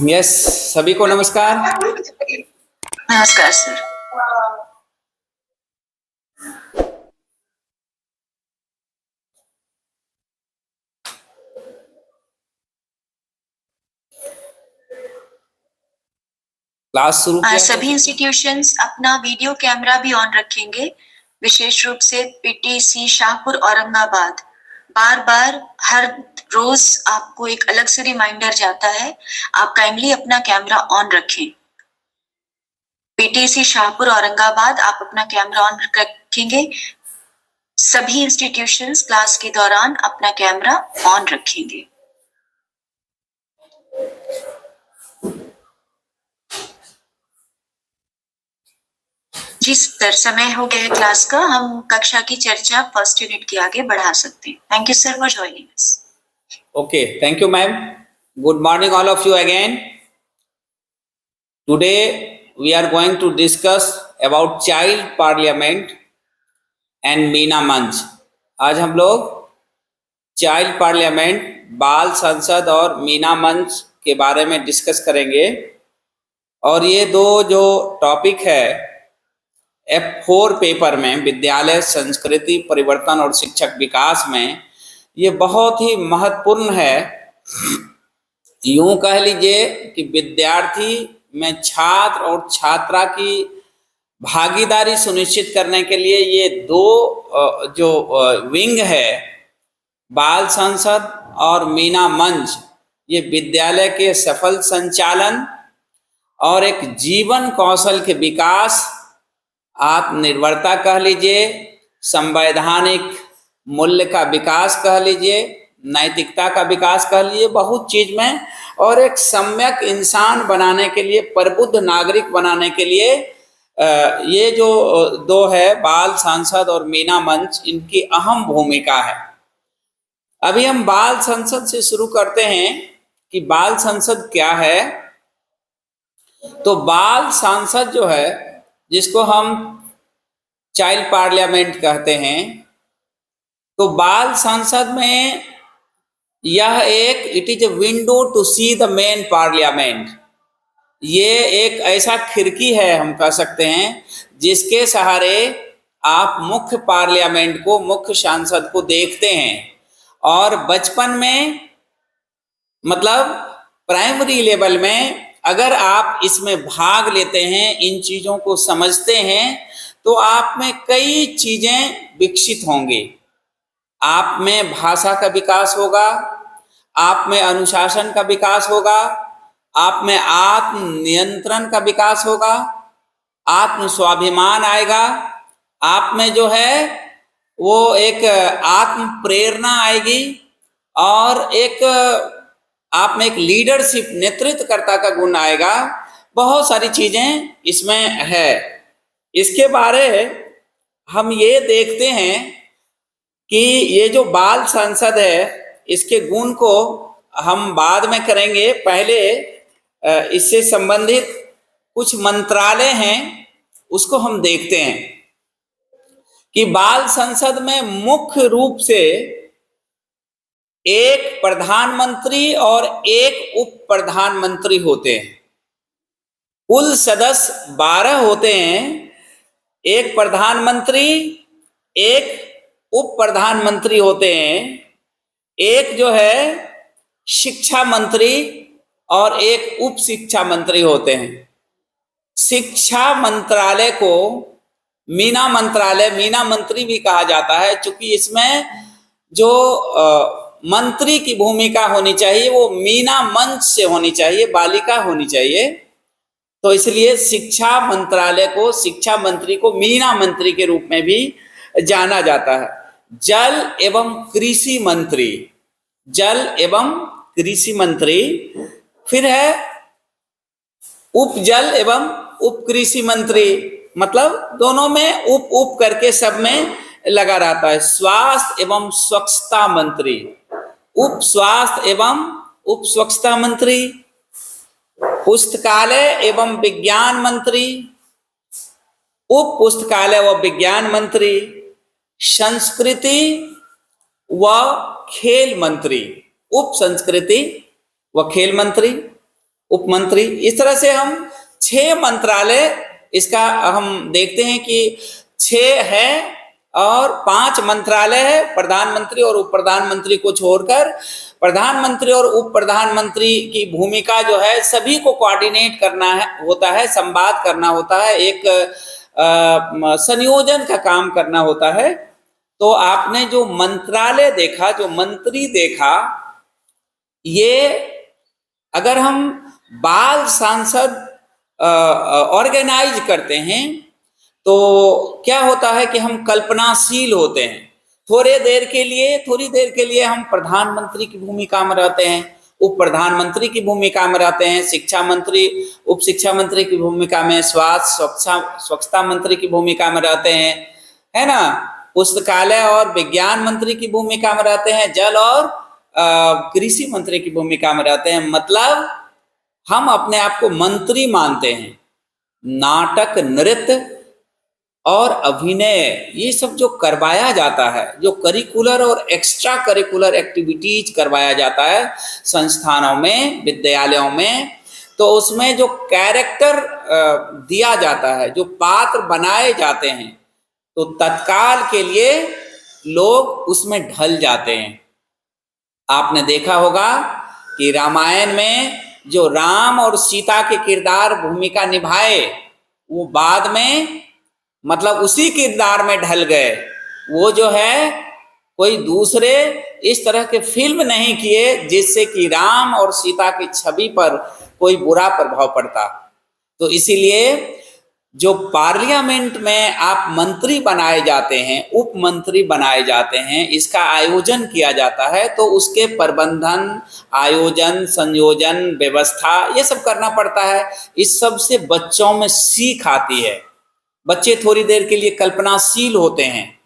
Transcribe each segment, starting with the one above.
Yes, सभी को नमस्कार। नमस्कार सर। क्लास शुरू किया। सभी इंस्टीट्यूशंस अपना वीडियो कैमरा भी ऑन रखेंगे, विशेष रूप से पीटीसी शाहपुर औरंगाबाद। बार बार हर रोज आपको एक अलग से रिमाइंडर जाता है, आप काइंडली अपना कैमरा ऑन रखें। पीटीसी शाहपुर औरंगाबाद आप अपना कैमरा ऑन रखेंगे। सभी इंस्टीट्यूशंस क्लास के दौरान अपना कैमरा ऑन रखेंगे। जिस तर समय हो गया क्लास का, हम कक्षा की चर्चा फर्स्ट यूनिट के आगे बढ़ा सकते हैं। Thank you sir for joining us. Okay, thank you, ma'am. Good morning, all of you again. Today we are going to discuss about child parliament and Meena मंच। आज हम लोग चाइल्ड पार्लियामेंट, बाल संसद और मीना मंच के बारे में डिस्कस करेंगे। और ये दो जो टॉपिक है F4 पेपर में, विद्यालय संस्कृति परिवर्तन और शिक्षक विकास में, ये बहुत ही महत्वपूर्ण है। यूं कह लीजिए कि विद्यार्थी में छात्र और छात्रा की भागीदारी सुनिश्चित करने के लिए ये दो जो विंग है, बाल संसद और मीना मंच, ये विद्यालय के सफल संचालन और एक जीवन कौशल के विकास, आत्मनिर्भरता कह लीजिए, संवैधानिक मूल्य का विकास कह लीजिए, नैतिकता का विकास कह लीजिए, बहुत चीज में, और एक सम्यक इंसान बनाने के लिए, प्रबुद्ध नागरिक बनाने के लिए ये जो दो है, बाल संसद और मीना मंच, इनकी अहम भूमिका है। अभी हम बाल संसद से शुरू करते हैं कि बाल संसद क्या है। तो बाल संसद जो है, जिसको हम चाइल्ड पार्लियामेंट कहते हैं, तो बाल संसद में यह एक it is a window to see the main parliament. ये एक ऐसा खिड़की है, हम कह सकते हैं, जिसके सहारे आप मुख्य पार्लियामेंट को, मुख्य सांसद को देखते हैं। और बचपन में, मतलब प्राइमरी लेवल में, अगर आप इसमें भाग लेते हैं, इन चीजों को समझते हैं, तो आप में कई चीजें विकसित होंगी। आप में भाषा का विकास होगा, आप में अनुशासन का विकास होगा, आप में आत्म नियंत्रण का विकास होगा, आत्म स्वाभिमान आएगा, आप में जो है वो एक आत्म प्रेरणा आएगी, और एक आप में एक लीडरशिप, नेतृत्वकर्ता का गुण आएगा। बहुत सारी चीजें इसमें है। इसके बारे हम ये देखते हैं कि ये जो बाल संसद है, इसके गुण को हम बाद में करेंगे। पहले इससे संबंधित कुछ मंत्रालय हैं, उसको हम देखते हैं कि बाल संसद में मुख्य रूप से एक प्रधानमंत्री और एक उप प्रधानमंत्री होते हैं। कुल सदस्य 12 होते हैं। एक प्रधानमंत्री, एक उप प्रधानमंत्री होते हैं, एक जो है शिक्षा मंत्री और एक उप शिक्षा मंत्री होते हैं। शिक्षा मंत्रालय को मीना मंत्रालय, मीना मंत्री भी कहा जाता है, क्योंकि इसमें जो मंत्री की भूमिका होनी चाहिए वो मीना मंच से होनी चाहिए, बालिका होनी चाहिए। तो इसलिए शिक्षा मंत्रालय को, शिक्षा मंत्री को मीना मंत्री के रूप में भी जाना जाता है। जल एवं कृषि मंत्री, जल एवं कृषि मंत्री। फिर है उपजल एवं उप कृषि मंत्री, मतलब दोनों में उप उप करके सब में लगा रहता है। स्वास्थ्य एवं स्वच्छता मंत्री, उप स्वास्थ्य एवं उप स्वच्छता मंत्री। पुस्तकालय एवं विज्ञान मंत्री, उप पुस्तकालय व विज्ञान मंत्री। संस्कृति व खेल मंत्री, उप संस्कृति व खेल मंत्री। उप मंत्री। इस तरह से हम 6 मंत्रालय इसका हम देखते हैं कि 6 है और 5 मंत्रालय है, प्रधानमंत्री और उप प्रधानमंत्री को छोड़कर। प्रधानमंत्री और उप प्रधानमंत्री की भूमिका जो है सभी को कोऑर्डिनेट करना है होता है, संवाद करना होता है, एक संयोजन का काम करना होता है। तो आपने जो मंत्रालय देखा, जो मंत्री देखा, ये अगर हम बाल सांसद ऑर्गेनाइज करते हैं तो क्या होता है कि हम कल्पनाशील होते हैं। थोड़ी देर के लिए हम प्रधानमंत्री की भूमिका में रहते हैं, उप प्रधानमंत्री की भूमिका में रहते हैं, शिक्षा मंत्री, उप शिक्षा मंत्री की भूमिका में, स्वच्छता मंत्री की भूमिका में रहते हैं, है ना, पुस्तकालय और विज्ञान मंत्री की भूमिका में रहते हैं, जल और कृषि मंत्री की भूमिका में रहते हैं। मतलब हम अपने आप को मंत्री मानते हैं। नाटक, नृत्य और अभिनय, ये सब जो करवाया जाता है, जो करिकुलर और एक्स्ट्रा करिकुलर एक्टिविटीज करवाया जाता है संस्थानों में, विद्यालयों में, तो उसमें जो कैरेक्टर दिया जाता है, जो पात्र बनाए जाते हैं, तो तत्काल के लिए लोग उसमें ढल जाते हैं। आपने देखा होगा कि रामायण में जो राम और सीता के किरदार भूमिका निभाए, वो बाद में मतलब उसी किरदार में ढल गए। वो जो है कोई दूसरे इस तरह के फिल्म नहीं किए जिससे कि राम और सीता की छवि पर कोई बुरा प्रभाव पड़ता। तो इसीलिए जो पार्लियामेंट में आप मंत्री बनाए जाते हैं, उप मंत्री बनाए जाते हैं, इसका आयोजन किया जाता है, तो उसके प्रबंधन, आयोजन, संयोजन, व्यवस्था, ये सब करना पड़ता है। इस सब से बच्चों में सीख आती है। बच्चे थोड़ी देर के लिए कल्पनाशील होते हैं,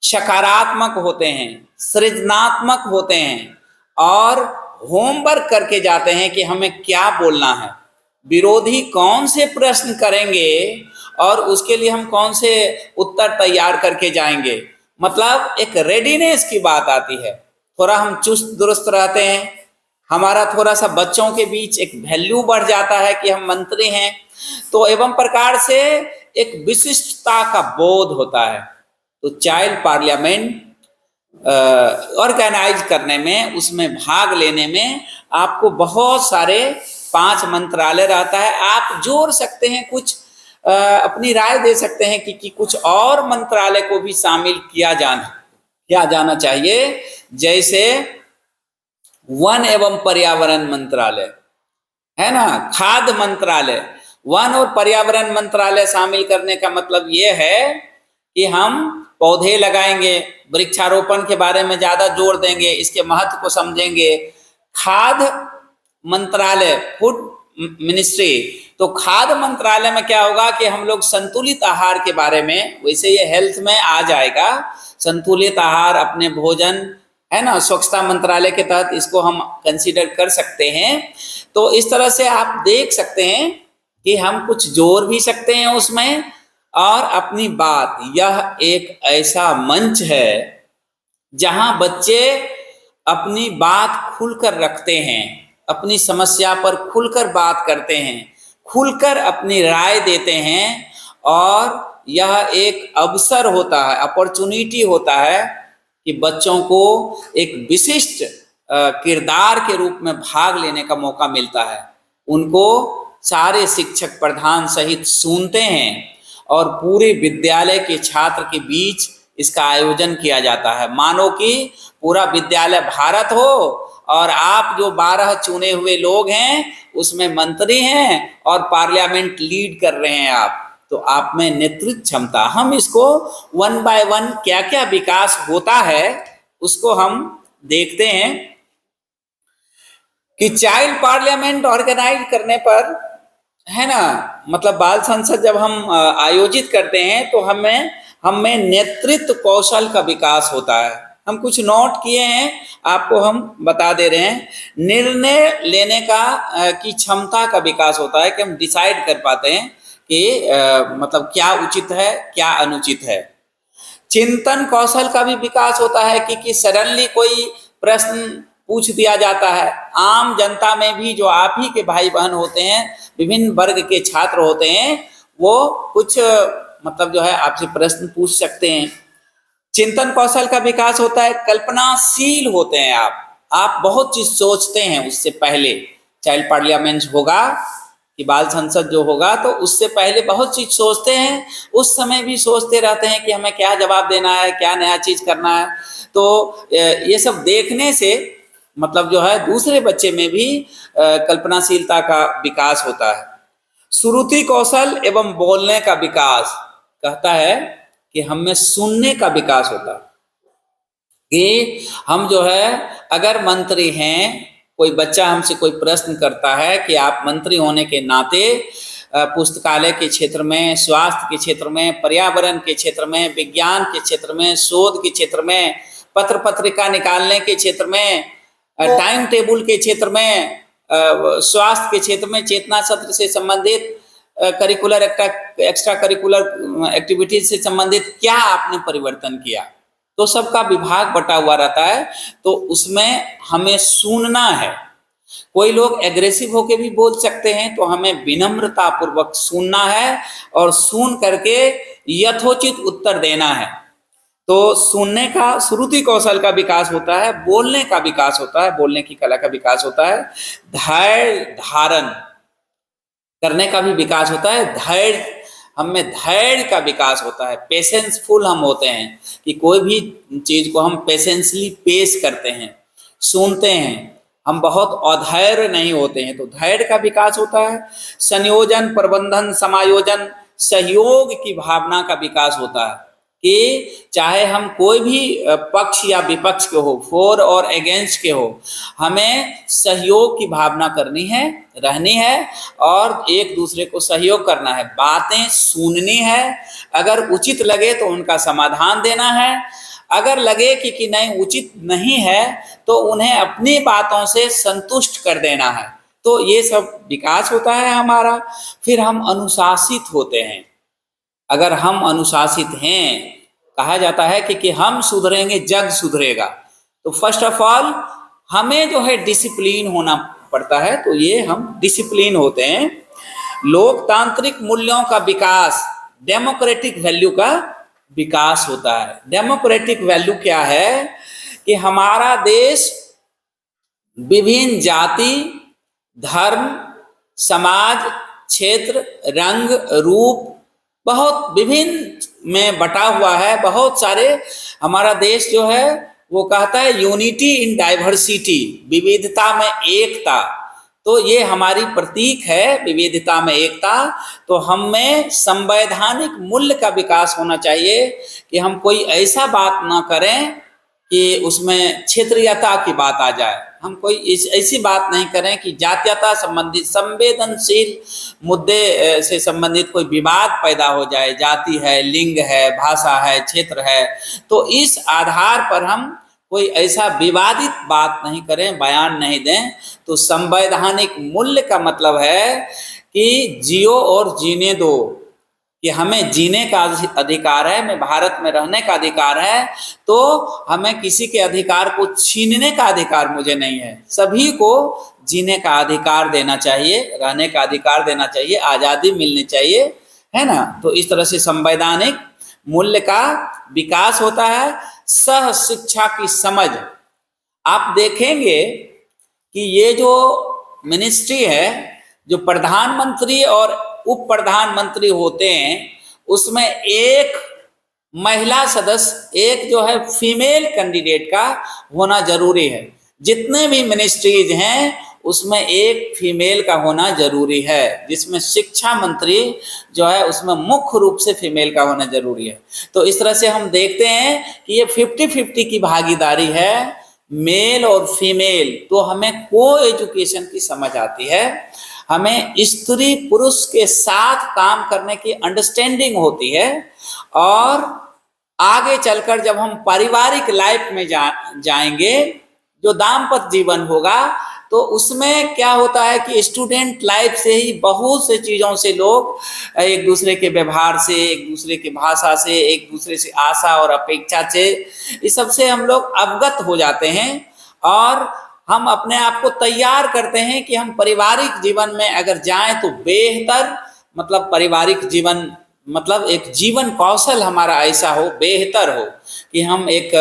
सकारात्मक होते हैं, सृजनात्मक होते हैं और होमवर्क करके जाते हैं कि हमें क्या बोलना है, विरोधी कौन से प्रश्न करेंगे और उसके लिए हम कौन से उत्तर तैयार करके जाएंगे। मतलब एक रेडीनेस की बात आती है। थोड़ा हम चुस्त दुरुस्त रहते हैं, हमारा थोड़ा सा बच्चों के बीच एक वैल्यू बढ़ जाता है कि हम मंत्री हैं, तो एवं प्रकार से एक विशिष्टता का बोध होता है। तो चाइल्ड पार्लियामेंट ऑर्गेनाइज करने में, उसमें भाग लेने में आपको बहुत सारे 5 मंत्रालय रहता है। आप जोड़ सकते हैं, कुछ अपनी राय दे सकते हैं कि कुछ और मंत्रालय को भी शामिल किया जाना चाहिए, जैसे वन एवं पर्यावरण मंत्रालय है ना, खाद्य मंत्रालय। वन और पर्यावरण मंत्रालय शामिल करने का मतलब ये है कि हम पौधे लगाएंगे, वृक्षारोपण के बारे में ज्यादा जोर देंगे, इसके महत्व को समझेंगे। खाद्य मंत्रालय, फूड मिनिस्ट्री, तो खाद्य मंत्रालय में क्या होगा कि हम लोग संतुलित आहार के बारे में, वैसे ये हेल्थ में आ जाएगा, संतुलित आहार, अपने भोजन, है ना, स्वच्छता मंत्रालय के तहत इसको हम कंसीडर कर सकते हैं। तो इस तरह से आप देख सकते हैं कि हम कुछ जोड़ भी सकते हैं उसमें और अपनी बात, यह एक ऐसा मंच है जहां बच्चे अपनी बात खुलकर रखते हैं, अपनी समस्या पर खुलकर बात करते हैं, खुलकर अपनी राय देते हैं और यह एक अवसर होता है, अपॉर्चुनिटी होता है कि बच्चों को एक विशिष्ट किरदार के रूप में भाग लेने का मौका मिलता है। उनको सारे शिक्षक प्रधान सहित सुनते हैं और पूरे विद्यालय के छात्र के बीच इसका आयोजन किया जाता है। मानो कि पूरा विद्यालय भारत हो और आप जो 12 चुने हुए लोग हैं उसमें मंत्री हैं और पार्लियामेंट लीड कर रहे हैं आप, तो आप में नेतृत्व क्षमता, हम इसको 1 बाय 1 क्या क्या विकास होता है उसको हम देखते हैं कि चाइल्ड पार्लियामेंट ऑर्गेनाइज करने पर, है ना, मतलब बाल संसद जब हम आयोजित करते हैं तो हमें नेतृत्व कौशल का विकास होता है। हम कुछ नोट किए हैं, आपको हम बता दे रहे हैं। निर्णय लेने का की क्षमता का विकास होता है कि हम डिसाइड कर पाते हैं कि मतलब क्या उचित है, क्या अनुचित है। चिंतन कौशल का भी विकास होता है कि सडनली कोई प्रश्न पूछ दिया जाता है। आम जनता में भी जो आप ही के भाई बहन होते हैं, विभिन्न वर्ग के छात्र होते हैं, वो कुछ मतलब जो है आपसे प्रश्न पूछ सकते हैं। चिंतन कौशल का विकास होता है, कल्पनाशील होते हैं आप बहुत चीज सोचते हैं उससे पहले। चाइल्ड पार्लियामेंट होगा कि बाल संसद जो होगा तो उससे पहले बहुत चीज सोचते हैं, उस समय भी सोचते रहते हैं कि हमें क्या जवाब देना है, क्या नया चीज करना है। तो ये सब देखने से मतलब जो है दूसरे बच्चे में भी कल्पनाशीलता का विकास होता है। श्रुति कौशल एवं बोलने का विकास कहता है कि हमें सुनने का विकास होता है कि हम जो है अगर मंत्री हैं, कोई बच्चा हमसे कोई प्रश्न करता है कि आप मंत्री होने के नाते पुस्तकालय के क्षेत्र में, स्वास्थ्य के क्षेत्र में, पर्यावरण के क्षेत्र में, विज्ञान के क्षेत्र में, शोध के क्षेत्र में, पत्र पत्रिका निकालने के क्षेत्र में, टाइम टेबल के क्षेत्र में, स्वास्थ्य के क्षेत्र में, चेतना सत्र से संबंधित करिकुलर एक्स्ट्रा करिकुलर एक्टिविटीज से संबंधित क्या आपने परिवर्तन किया, तो सबका विभाग बटा हुआ रहता है। तो उसमें हमें सुनना है। कोई लोग एग्रेसिव होके भी बोल सकते हैं, तो हमें विनम्रता पूर्वक सुनना है और सुन करके यथोचित उत्तर देना है। तो सुनने का, श्रुति कौशल का विकास होता है, बोलने का विकास होता है, बोलने की कला का विकास होता है, धैर्य धारण करने का भी विकास होता है, धैर्य हमें धैर्य का विकास होता है, पेशेंसफुल हम होते हैं कि कोई भी चीज को हम पेशेंसली पेश करते हैं, सुनते हैं, हम बहुत अधैर्य नहीं होते हैं, तो धैर्य का विकास होता है। संयोजन, प्रबंधन, समायोजन, सहयोग की भावना का विकास होता है कि चाहे हम कोई भी पक्ष या विपक्ष के हो, फॉर और अगेंस्ट के हो, हमें सहयोग की भावना करनी है, रहनी है और एक दूसरे को सहयोग करना है, बातें सुननी है, अगर उचित लगे तो उनका समाधान देना है, अगर लगे कि नहीं उचित नहीं है तो उन्हें अपनी बातों से संतुष्ट कर देना है। तो ये सब विकास होता है हमारा। फिर हम अनुशासित होते हैं। अगर हम अनुशासित हैं, कहा जाता है कि हम सुधरेंगे जग सुधरेगा, तो फर्स्ट ऑफ ऑल हमें जो है डिसिप्लिन होना पड़ता है, तो ये हम डिसिप्लिन होते हैं। लोकतांत्रिक मूल्यों का विकास, डेमोक्रेटिक वैल्यू का विकास होता है। डेमोक्रेटिक वैल्यू क्या है कि हमारा देश विभिन्न जाति, धर्म, समाज, क्षेत्र, रंग, रूप बहुत विभिन्न में बटा हुआ है। बहुत सारे, हमारा देश जो है वो कहता है यूनिटी इन डाइवर्सिटी, विविधता में एकता। तो ये हमारी प्रतीक है, विविधता में एकता। तो हम में संवैधानिक मूल्य का विकास होना चाहिए कि हम कोई ऐसा बात ना करें कि उसमें क्षेत्रीयता की बात आ जाए। हम कोई ऐसी बात नहीं करें कि जातीयता संबंधित, संवेदनशील मुद्दे से संबंधित कोई विवाद पैदा हो जाए, जाति है, लिंग है, भाषा है, क्षेत्र है, तो इस आधार पर हम कोई ऐसा विवादित बात नहीं करें, बयान नहीं दें। तो संवैधानिक मूल्य का मतलब है कि जियो और जीने दो, कि हमें जीने का अधिकार है, हमें भारत में रहने का अधिकार है, तो हमें किसी के अधिकार को छीनने का अधिकार मुझे नहीं है। सभी को जीने का अधिकार देना चाहिए, रहने का अधिकार देना चाहिए, आज़ादी मिलनी चाहिए, है ना। तो इस तरह से संवैधानिक मूल्य का विकास होता है। सह शिक्षा की समझ, आप देखेंगे कि ये जो मिनिस्ट्री है, जो प्रधानमंत्री और उप प्रधानमंत्री होते हैं, उसमें एक महिला सदस्य, एक जो है फीमेल कैंडिडेट का होना जरूरी है। जितने भी मिनिस्ट्रीज हैं उसमें एक फीमेल का होना जरूरी है, जिसमें शिक्षा मंत्री जो है उसमें मुख्य रूप से फीमेल का होना जरूरी है। तो इस तरह से हम देखते हैं कि ये 50-50 की भागीदारी है, मेल और फीमेल। तो हमें को एजुकेशन की समझ आती है, हमें स्त्री पुरुष के साथ काम करने की अंडरस्टैंडिंग होती है, और आगे चलकर जब हम पारिवारिक लाइफ में जाएंगे, जो दाम्पत्य जीवन होगा, तो उसमें क्या होता है कि स्टूडेंट लाइफ से ही बहुत से चीज़ों से लोग एक दूसरे के व्यवहार से, एक दूसरे की भाषा से, एक दूसरे से आशा और अपेक्षा से, इस सब से हम लोग अवगत हो जाते हैं। और हम अपने आप को तैयार करते हैं कि हम पारिवारिक जीवन में अगर जाएं तो बेहतर, मतलब पारिवारिक जीवन मतलब एक जीवन कौशल हमारा ऐसा हो, बेहतर हो कि हम एक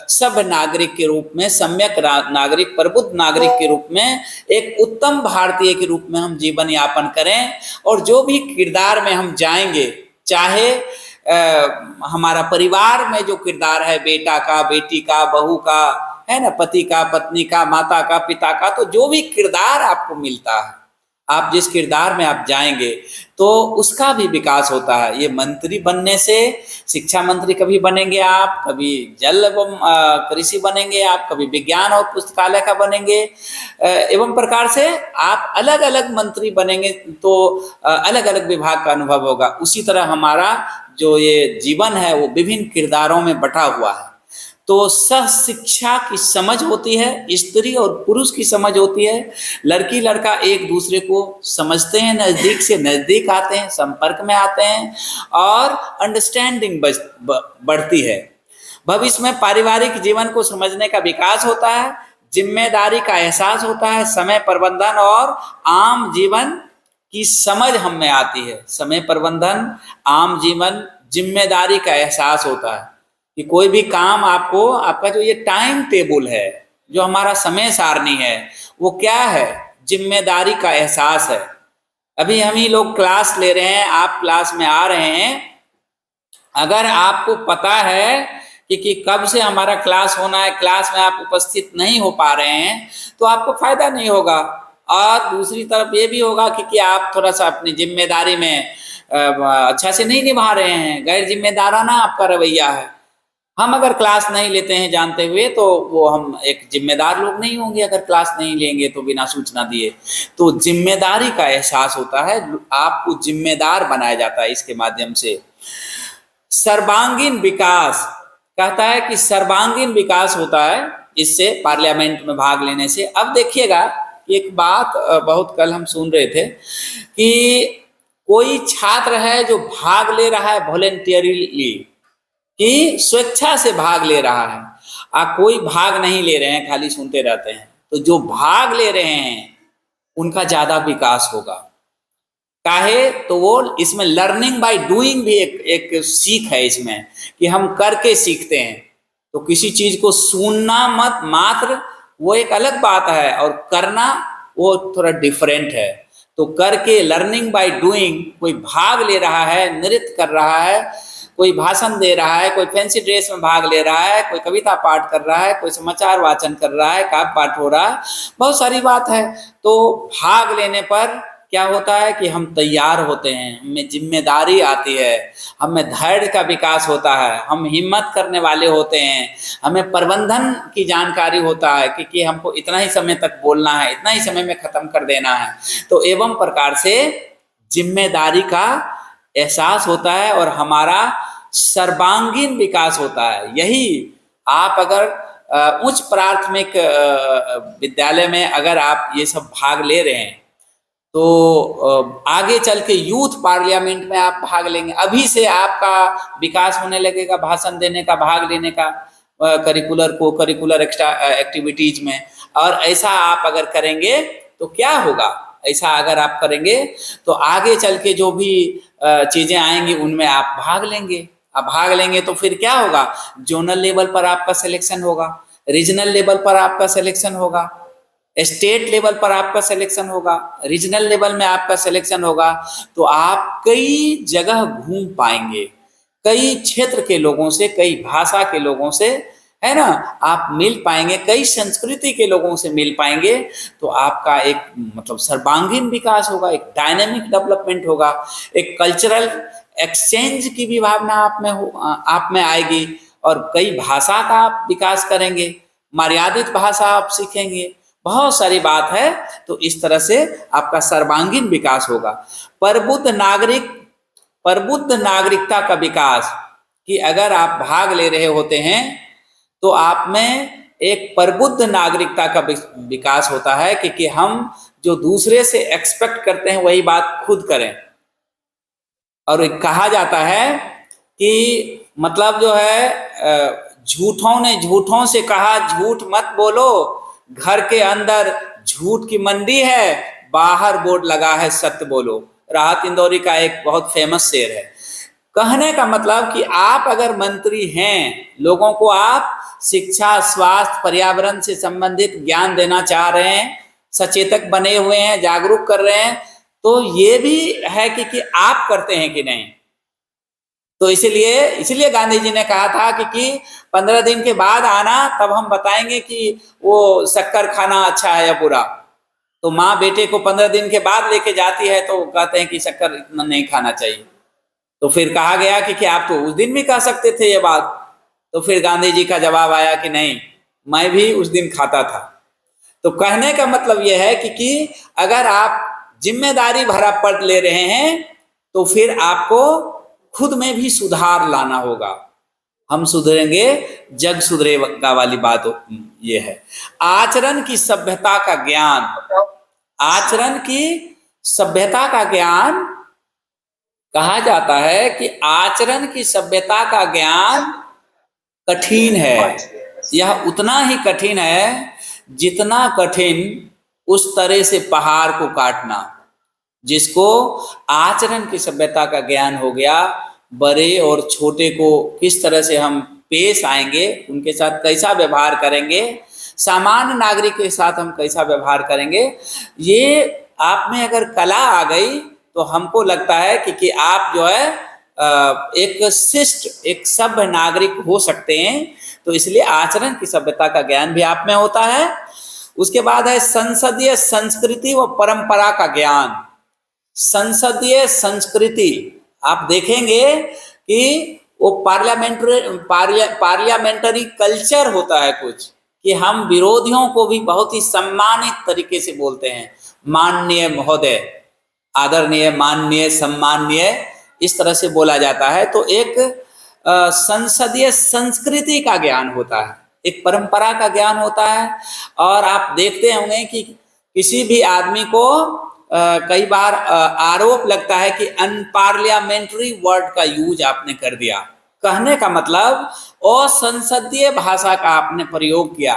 सभ्य नागरिक के रूप में, सम्यक नागरिक, प्रबुद्ध नागरिक के रूप में, एक उत्तम भारतीय के रूप में हम जीवन यापन करें। और जो भी किरदार में हम जाएंगे, चाहे हमारा परिवार में जो किरदार है, बेटा का, बेटी का, बहू का, है ना, पति का, पत्नी का, माता का, पिता का, तो जो भी किरदार आपको मिलता है, आप जिस किरदार में आप जाएंगे तो उसका भी विकास होता है। ये मंत्री बनने से, शिक्षा मंत्री कभी बनेंगे आप, कभी जल एवं कृषि बनेंगे आप, कभी विज्ञान और पुस्तकालय का बनेंगे, एवं प्रकार से आप अलग अलग मंत्री बनेंगे तो अलग अलग विभाग का अनुभव होगा। उसी तरह हमारा जो ये जीवन है वो विभिन्न किरदारों में बटा हुआ है। तो सह शिक्षा की समझ होती है, स्त्री और पुरुष की समझ होती है, लड़की लड़का एक दूसरे को समझते हैं, नजदीक से नजदीक आते हैं, संपर्क में आते हैं और अंडरस्टैंडिंग बढ़ती है। भविष्य में पारिवारिक जीवन को समझने का विकास होता है, जिम्मेदारी का एहसास होता है, समय प्रबंधन और आम जीवन की समझ हम में आती है। समय प्रबंधन, आम जीवन, जिम्मेदारी का एहसास होता है कि कोई भी काम आपको, आपका जो ये टाइम टेबल है, जो हमारा समय सारणी है, वो क्या है? जिम्मेदारी का एहसास है। अभी हम ही लोग क्लास ले रहे हैं, आप क्लास में आ रहे हैं, अगर आपको पता है कि कब से हमारा क्लास होना है, क्लास में आप उपस्थित नहीं हो पा रहे हैं, तो आपको फायदा नहीं होगा। और दूसरी तरफ ये भी होगा कि आप थोड़ा सा अपनी जिम्मेदारी में अच्छा से नहीं निभा रहे हैं, गैर जिम्मेदाराना आपका रवैया है। हम अगर क्लास नहीं लेते हैं जानते हुए, तो वो हम एक जिम्मेदार लोग नहीं होंगे। अगर क्लास नहीं लेंगे तो बिना सूचना दिए, तो जिम्मेदारी का एहसास होता है, आपको जिम्मेदार बनाया जाता है इसके माध्यम से। सर्वांगीण विकास, कहता है कि सर्वांगीण विकास होता है इससे, पार्लियामेंट में भाग लेने से। अब देखिएगा, एक बात बहुत कल हम सुन रहे थे कि कोई छात्र है जो भाग ले रहा है वॉलेंटियरली, कि स्वेच्छा से भाग ले रहा है, कोई भाग नहीं ले रहे हैं, खाली सुनते रहते हैं। तो जो भाग ले रहे हैं उनका ज्यादा विकास होगा। काहे? तो वो इसमें लर्निंग बाय डूइंग भी एक सीख है इसमें, कि हम करके सीखते हैं। तो किसी चीज को सुनना मत मात्र, वो एक अलग बात है, और करना वो थोड़ा डिफरेंट है। तो करके, लर्निंग बाय डूइंग, कोई भाग ले रहा है, नृत्य कर रहा है, कोई भाषण दे रहा है, कोई फैंसी ड्रेस में भाग ले रहा है, कोई कविता पाठ कर रहा है, कोई समाचार वाचन कर रहा है, काव्य पाठ हो रहा है, बहुत सारी बात है। तो भाग लेने पर क्या होता है कि हम तैयार होते हैं, हमें जिम्मेदारी आती है, हमें धैर्य का विकास होता है, हम हिम्मत करने वाले होते हैं, हमें प्रबंधन की जानकारी होता है कि हमको इतना ही समय तक बोलना है, इतना ही समय में खत्म कर देना है। तो एवं प्रकार से जिम्मेदारी का एहसास होता है और हमारा सर्वांगीण विकास होता है। यही आप अगर उच्च प्राथमिक विद्यालय में अगर आप ये सब भाग ले रहे हैं, तो आगे चल के यूथ पार्लियामेंट में आप भाग लेंगे। अभी से आपका विकास होने लगेगा भाषण देने का, भाग लेने का, करिकुलर एक्टिविटीज में। और ऐसा आप अगर करेंगे तो क्या होगा? ऐसा अगर आप करेंगे तो आगे चल के जो भी चीजें आएंगी उनमें आप भाग लेंगे। आप भाग लेंगे तो फिर क्या होगा? जोनल लेवल पर आपका सिलेक्शन होगा, रीजनल लेवल पर आपका सिलेक्शन होगा, स्टेट लेवल पर आपका सिलेक्शन होगा, रीजनल लेवल में आपका सिलेक्शन होगा। तो आप कई जगह घूम पाएंगे, कई क्षेत्र के लोगों से, कई भाषा के लोगों से, है ना, आप मिल पाएंगे, कई संस्कृति के लोगों से मिल पाएंगे। तो आपका एक मतलब सर्वांगीण विकास होगा, एक डायनेमिक डेवलपमेंट होगा, एक कल्चरल एक्सचेंज की भी भावना आप में आएगी, और कई भाषा का आप विकास करेंगे, मर्यादित भाषा आप सीखेंगे, बहुत सारी बात है। तो इस तरह से आपका सर्वांगीण विकास होगा। प्रबुद्ध नागरिकता का विकास, कि अगर आप भाग ले रहे होते हैं तो आप में एक प्रबुद्ध नागरिकता का विकास होता है कि हम जो दूसरे से एक्सपेक्ट करते हैं वही बात खुद करें। और कहा जाता है कि मतलब जो है, झूठों ने झूठों से कहा झूठ मत बोलो, घर के अंदर झूठ की मंडी है, बाहर बोर्ड लगा है सत्य बोलो। राहत इंदौरी का एक बहुत फेमस शेर है। कहने का मतलब कि आप अगर मंत्री हैं, लोगों को आप शिक्षा, स्वास्थ्य, पर्यावरण से संबंधित ज्ञान देना चाह रहे हैं, सचेतक बने हुए हैं, जागरूक कर रहे हैं, तो ये भी है कि आप करते हैं कि नहीं। तो इसलिए गांधी जी ने कहा था कि 15 दिन के बाद आना, तब हम बताएंगे कि वो शक्कर खाना अच्छा है या बुरा। तो माँ बेटे को 15 दिन के बाद लेके जाती है तो कहते हैं कि शक्कर इतना नहीं खाना चाहिए। तो फिर कहा गया कि आप तो उस दिन भी कह सकते थे ये बात। तो फिर गांधी जी का जवाब आया कि नहीं, मैं भी उस दिन खाता था। तो कहने का मतलब यह है कि अगर आप जिम्मेदारी भरा पद ले रहे हैं तो फिर आपको खुद में भी सुधार लाना होगा। हम सुधरेंगे जग सुधरेगा वाली बात ये है। आचरण की सभ्यता का ज्ञान, आचरण की सभ्यता का ज्ञान कहा जाता है कि आचरण की सभ्यता का ज्ञान कठिन है। यह उतना ही कठिन है जितना कठिन उस तरह से पहाड़ को काटना। जिसको आचरण की सभ्यता का ज्ञान हो गया, बड़े और छोटे को किस तरह से हम पेश आएंगे, उनके साथ कैसा व्यवहार करेंगे, सामान्य नागरिक के साथ हम कैसा व्यवहार करेंगे, ये आप में अगर कला आ गई तो हमको लगता है कि आप जो है एक शिष्ट, एक सभ्य नागरिक हो सकते हैं। तो इसलिए आचरण की सभ्यता का ज्ञान भी आप में होता है। उसके बाद है संसदीय संस्कृति व परंपरा का ज्ञान। संसदीय संस्कृति आप देखेंगे कि वो पार्लियामेंटरी कल्चर होता है कुछ, कि हम विरोधियों को भी बहुत ही सम्मानित तरीके से बोलते हैं, माननीय महोदय, आदरणीय, माननीय, सम्माननीय, इस तरह से बोला जाता है। तो एक संसदीय संस्कृति का ज्ञान होता है, एक परंपरा का ज्ञान होता है। और आप देखते होंगे कि किसी भी आदमी को कई बार आरोप लगता है कि अनपार्लियामेंट्री वर्ड का यूज आपने कर दिया। कहने का मतलब असंसदीय भाषा का आपने प्रयोग किया।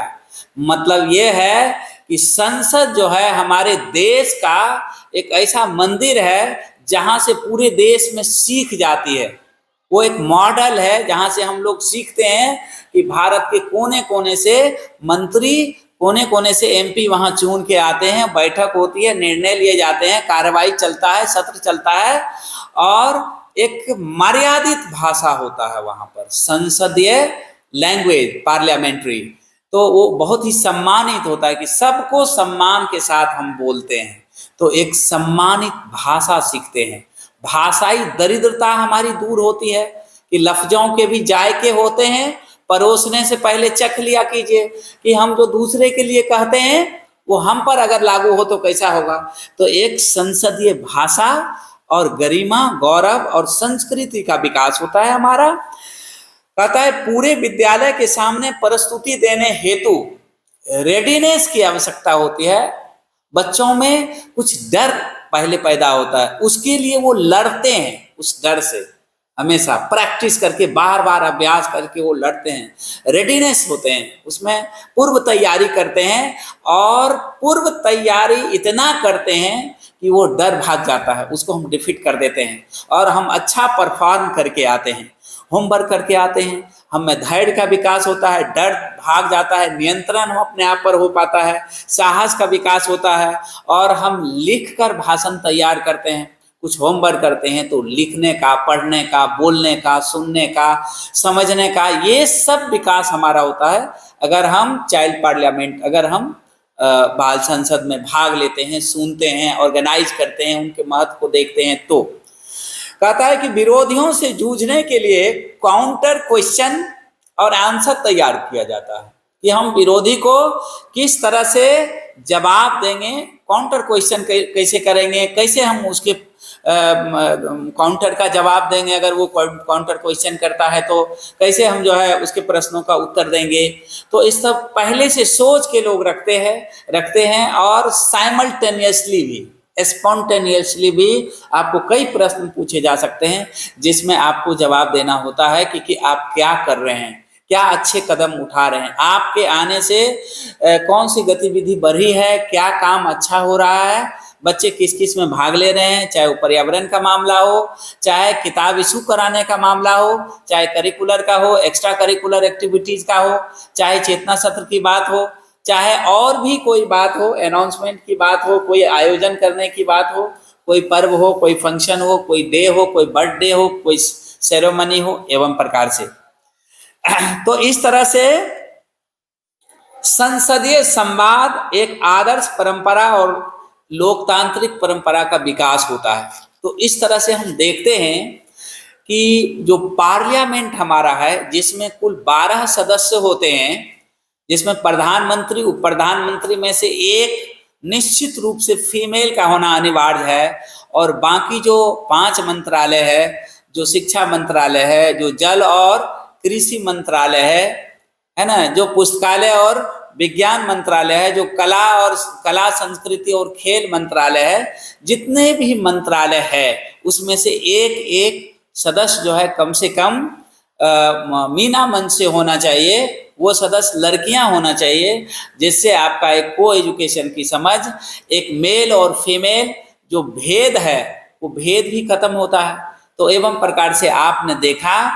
मतलब यह है कि संसद जो है हमारे देश का एक ऐसा मंदिर है जहां से पूरे देश में सीख जाती है। वो एक मॉडल है जहां से हम लोग सीखते हैं कि भारत के कोने कोने से मंत्री, कोने कोने से एमपी वहां चुन के आते हैं, बैठक होती है, निर्णय लिए जाते हैं, कार्रवाई चलता है, सत्र चलता है, और एक मर्यादित भाषा होता है वहां पर, संसदीय लैंग्वेज, पार्लियामेंट्री। तो वो बहुत ही सम्मानित होता है कि सबको सम्मान के साथ हम बोलते हैं। तो एक सम्मानित भाषा सीखते हैं। भाषाई दरिद्रता हमारी दूर होती है कि लफ्जों के भी जायके होते हैं। परोसने से पहले चख लिया कीजिए कि हम जो दूसरे के लिए कहते हैं वो हम पर अगर लागू हो तो कैसा होगा। तो एक संसदीय भाषा और गरिमा, गौरव और संस्कृति का विकास होता है हमारा। कहता है पूरे विद्यालय के सामने प्रस्तुति देने हेतु रेडीनेस की आवश्यकता होती है। बच्चों में कुछ डर पहले पैदा होता है, उसके लिए वो लड़ते हैं, उस डर से हमेशा प्रैक्टिस करके, बार बार अभ्यास करके वो लड़ते हैं। रेडीनेस होते हैं, उसमें पूर्व तैयारी करते हैं, और पूर्व तैयारी इतना करते हैं कि वो डर भाग जाता है, उसको हम डिफीट कर देते हैं और हम अच्छा परफॉर्म करके आते हैं, होमवर्क करके आते हैं। हम में धैर्य का विकास होता है, डर भाग जाता है, नियंत्रण हम अपने आप पर हो पाता है, साहस का विकास होता है, और हम लिखकर भाषण तैयार करते हैं। कुछ होमवर्क करते हैं तो लिखने का, पढ़ने का, बोलने का, सुनने का, समझने का, ये सब विकास हमारा होता है अगर हम चाइल्ड पार्लियामेंट, अगर हम बाल संसद में भाग लेते हैं, सुनते हैं, ऑर्गेनाइज करते हैं, उनके महत्व को देखते हैं। तो कहता है कि विरोधियों से जूझने के लिए काउंटर क्वेश्चन और आंसर तैयार किया जाता है कि हम विरोधी को किस तरह से जवाब देंगे, काउंटर क्वेश्चन कैसे करेंगे, कैसे हम उसके काउंटर का जवाब देंगे, अगर वो काउंटर क्वेश्चन करता है तो कैसे हम जो है उसके प्रश्नों का उत्तर देंगे। तो इस सब पहले से सोच के लोग रखते हैं और साइमल्टेनियसली भी, स्पॉन्टेनियसली भी आपको कई प्रश्न पूछे जा सकते हैं जिसमें आपको जवाब देना होता है कि आप क्या कर रहे हैं, क्या अच्छे कदम उठा रहे हैं। आपके आने से कौन सी गतिविधि बढ़ी है, क्या काम अच्छा हो रहा है, बच्चे किस किस में भाग ले रहे हैं, चाहे वो पर्यावरण का मामला हो, चाहे किताब इशू कराने का मामला हो, चाहे करिकुलर का हो, एक्स्ट्रा करिकुलर एक्टिविटीज का हो, चाहे चेतना सत्र की बात हो, चाहे और भी कोई बात हो, अनाउंसमेंट की बात हो, कोई आयोजन करने की बात हो, कोई पर्व हो, कोई फंक्शन हो, कोई डे हो, कोई बर्थडे हो, कोई सेरेमनी हो, एवं प्रकार से। तो इस तरह से संसदीय संवाद एक आदर्श परंपरा और लोकतांत्रिक परंपरा का विकास होता है। तो इस तरह से हम देखते हैं कि जो पार्लियामेंट हमारा है, जिसमें कुल 12 सदस्य होते हैं, जिसमें प्रधानमंत्री, उप प्रधानमंत्री में से एक निश्चित रूप से फीमेल का होना अनिवार्य है, और बाकी जो 5 मंत्रालय है, जो शिक्षा मंत्रालय है, जो जल और कृषि मंत्रालय है ना, जो पुस्तकालय और विज्ञान मंत्रालय है, जो कला संस्कृति और खेल मंत्रालय है, जितने भी मंत्रालय है उसमें से एक एक सदस्य जो है कम से कम मीना मंच से होना चाहिए, वो सदस्य लड़कियां होना चाहिए, जिससे आपका एक को एजुकेशन की समझ, एक मेल और फीमेल जो भेद है वो भेद भी खत्म होता है। तो एवं प्रकार से आपने देखा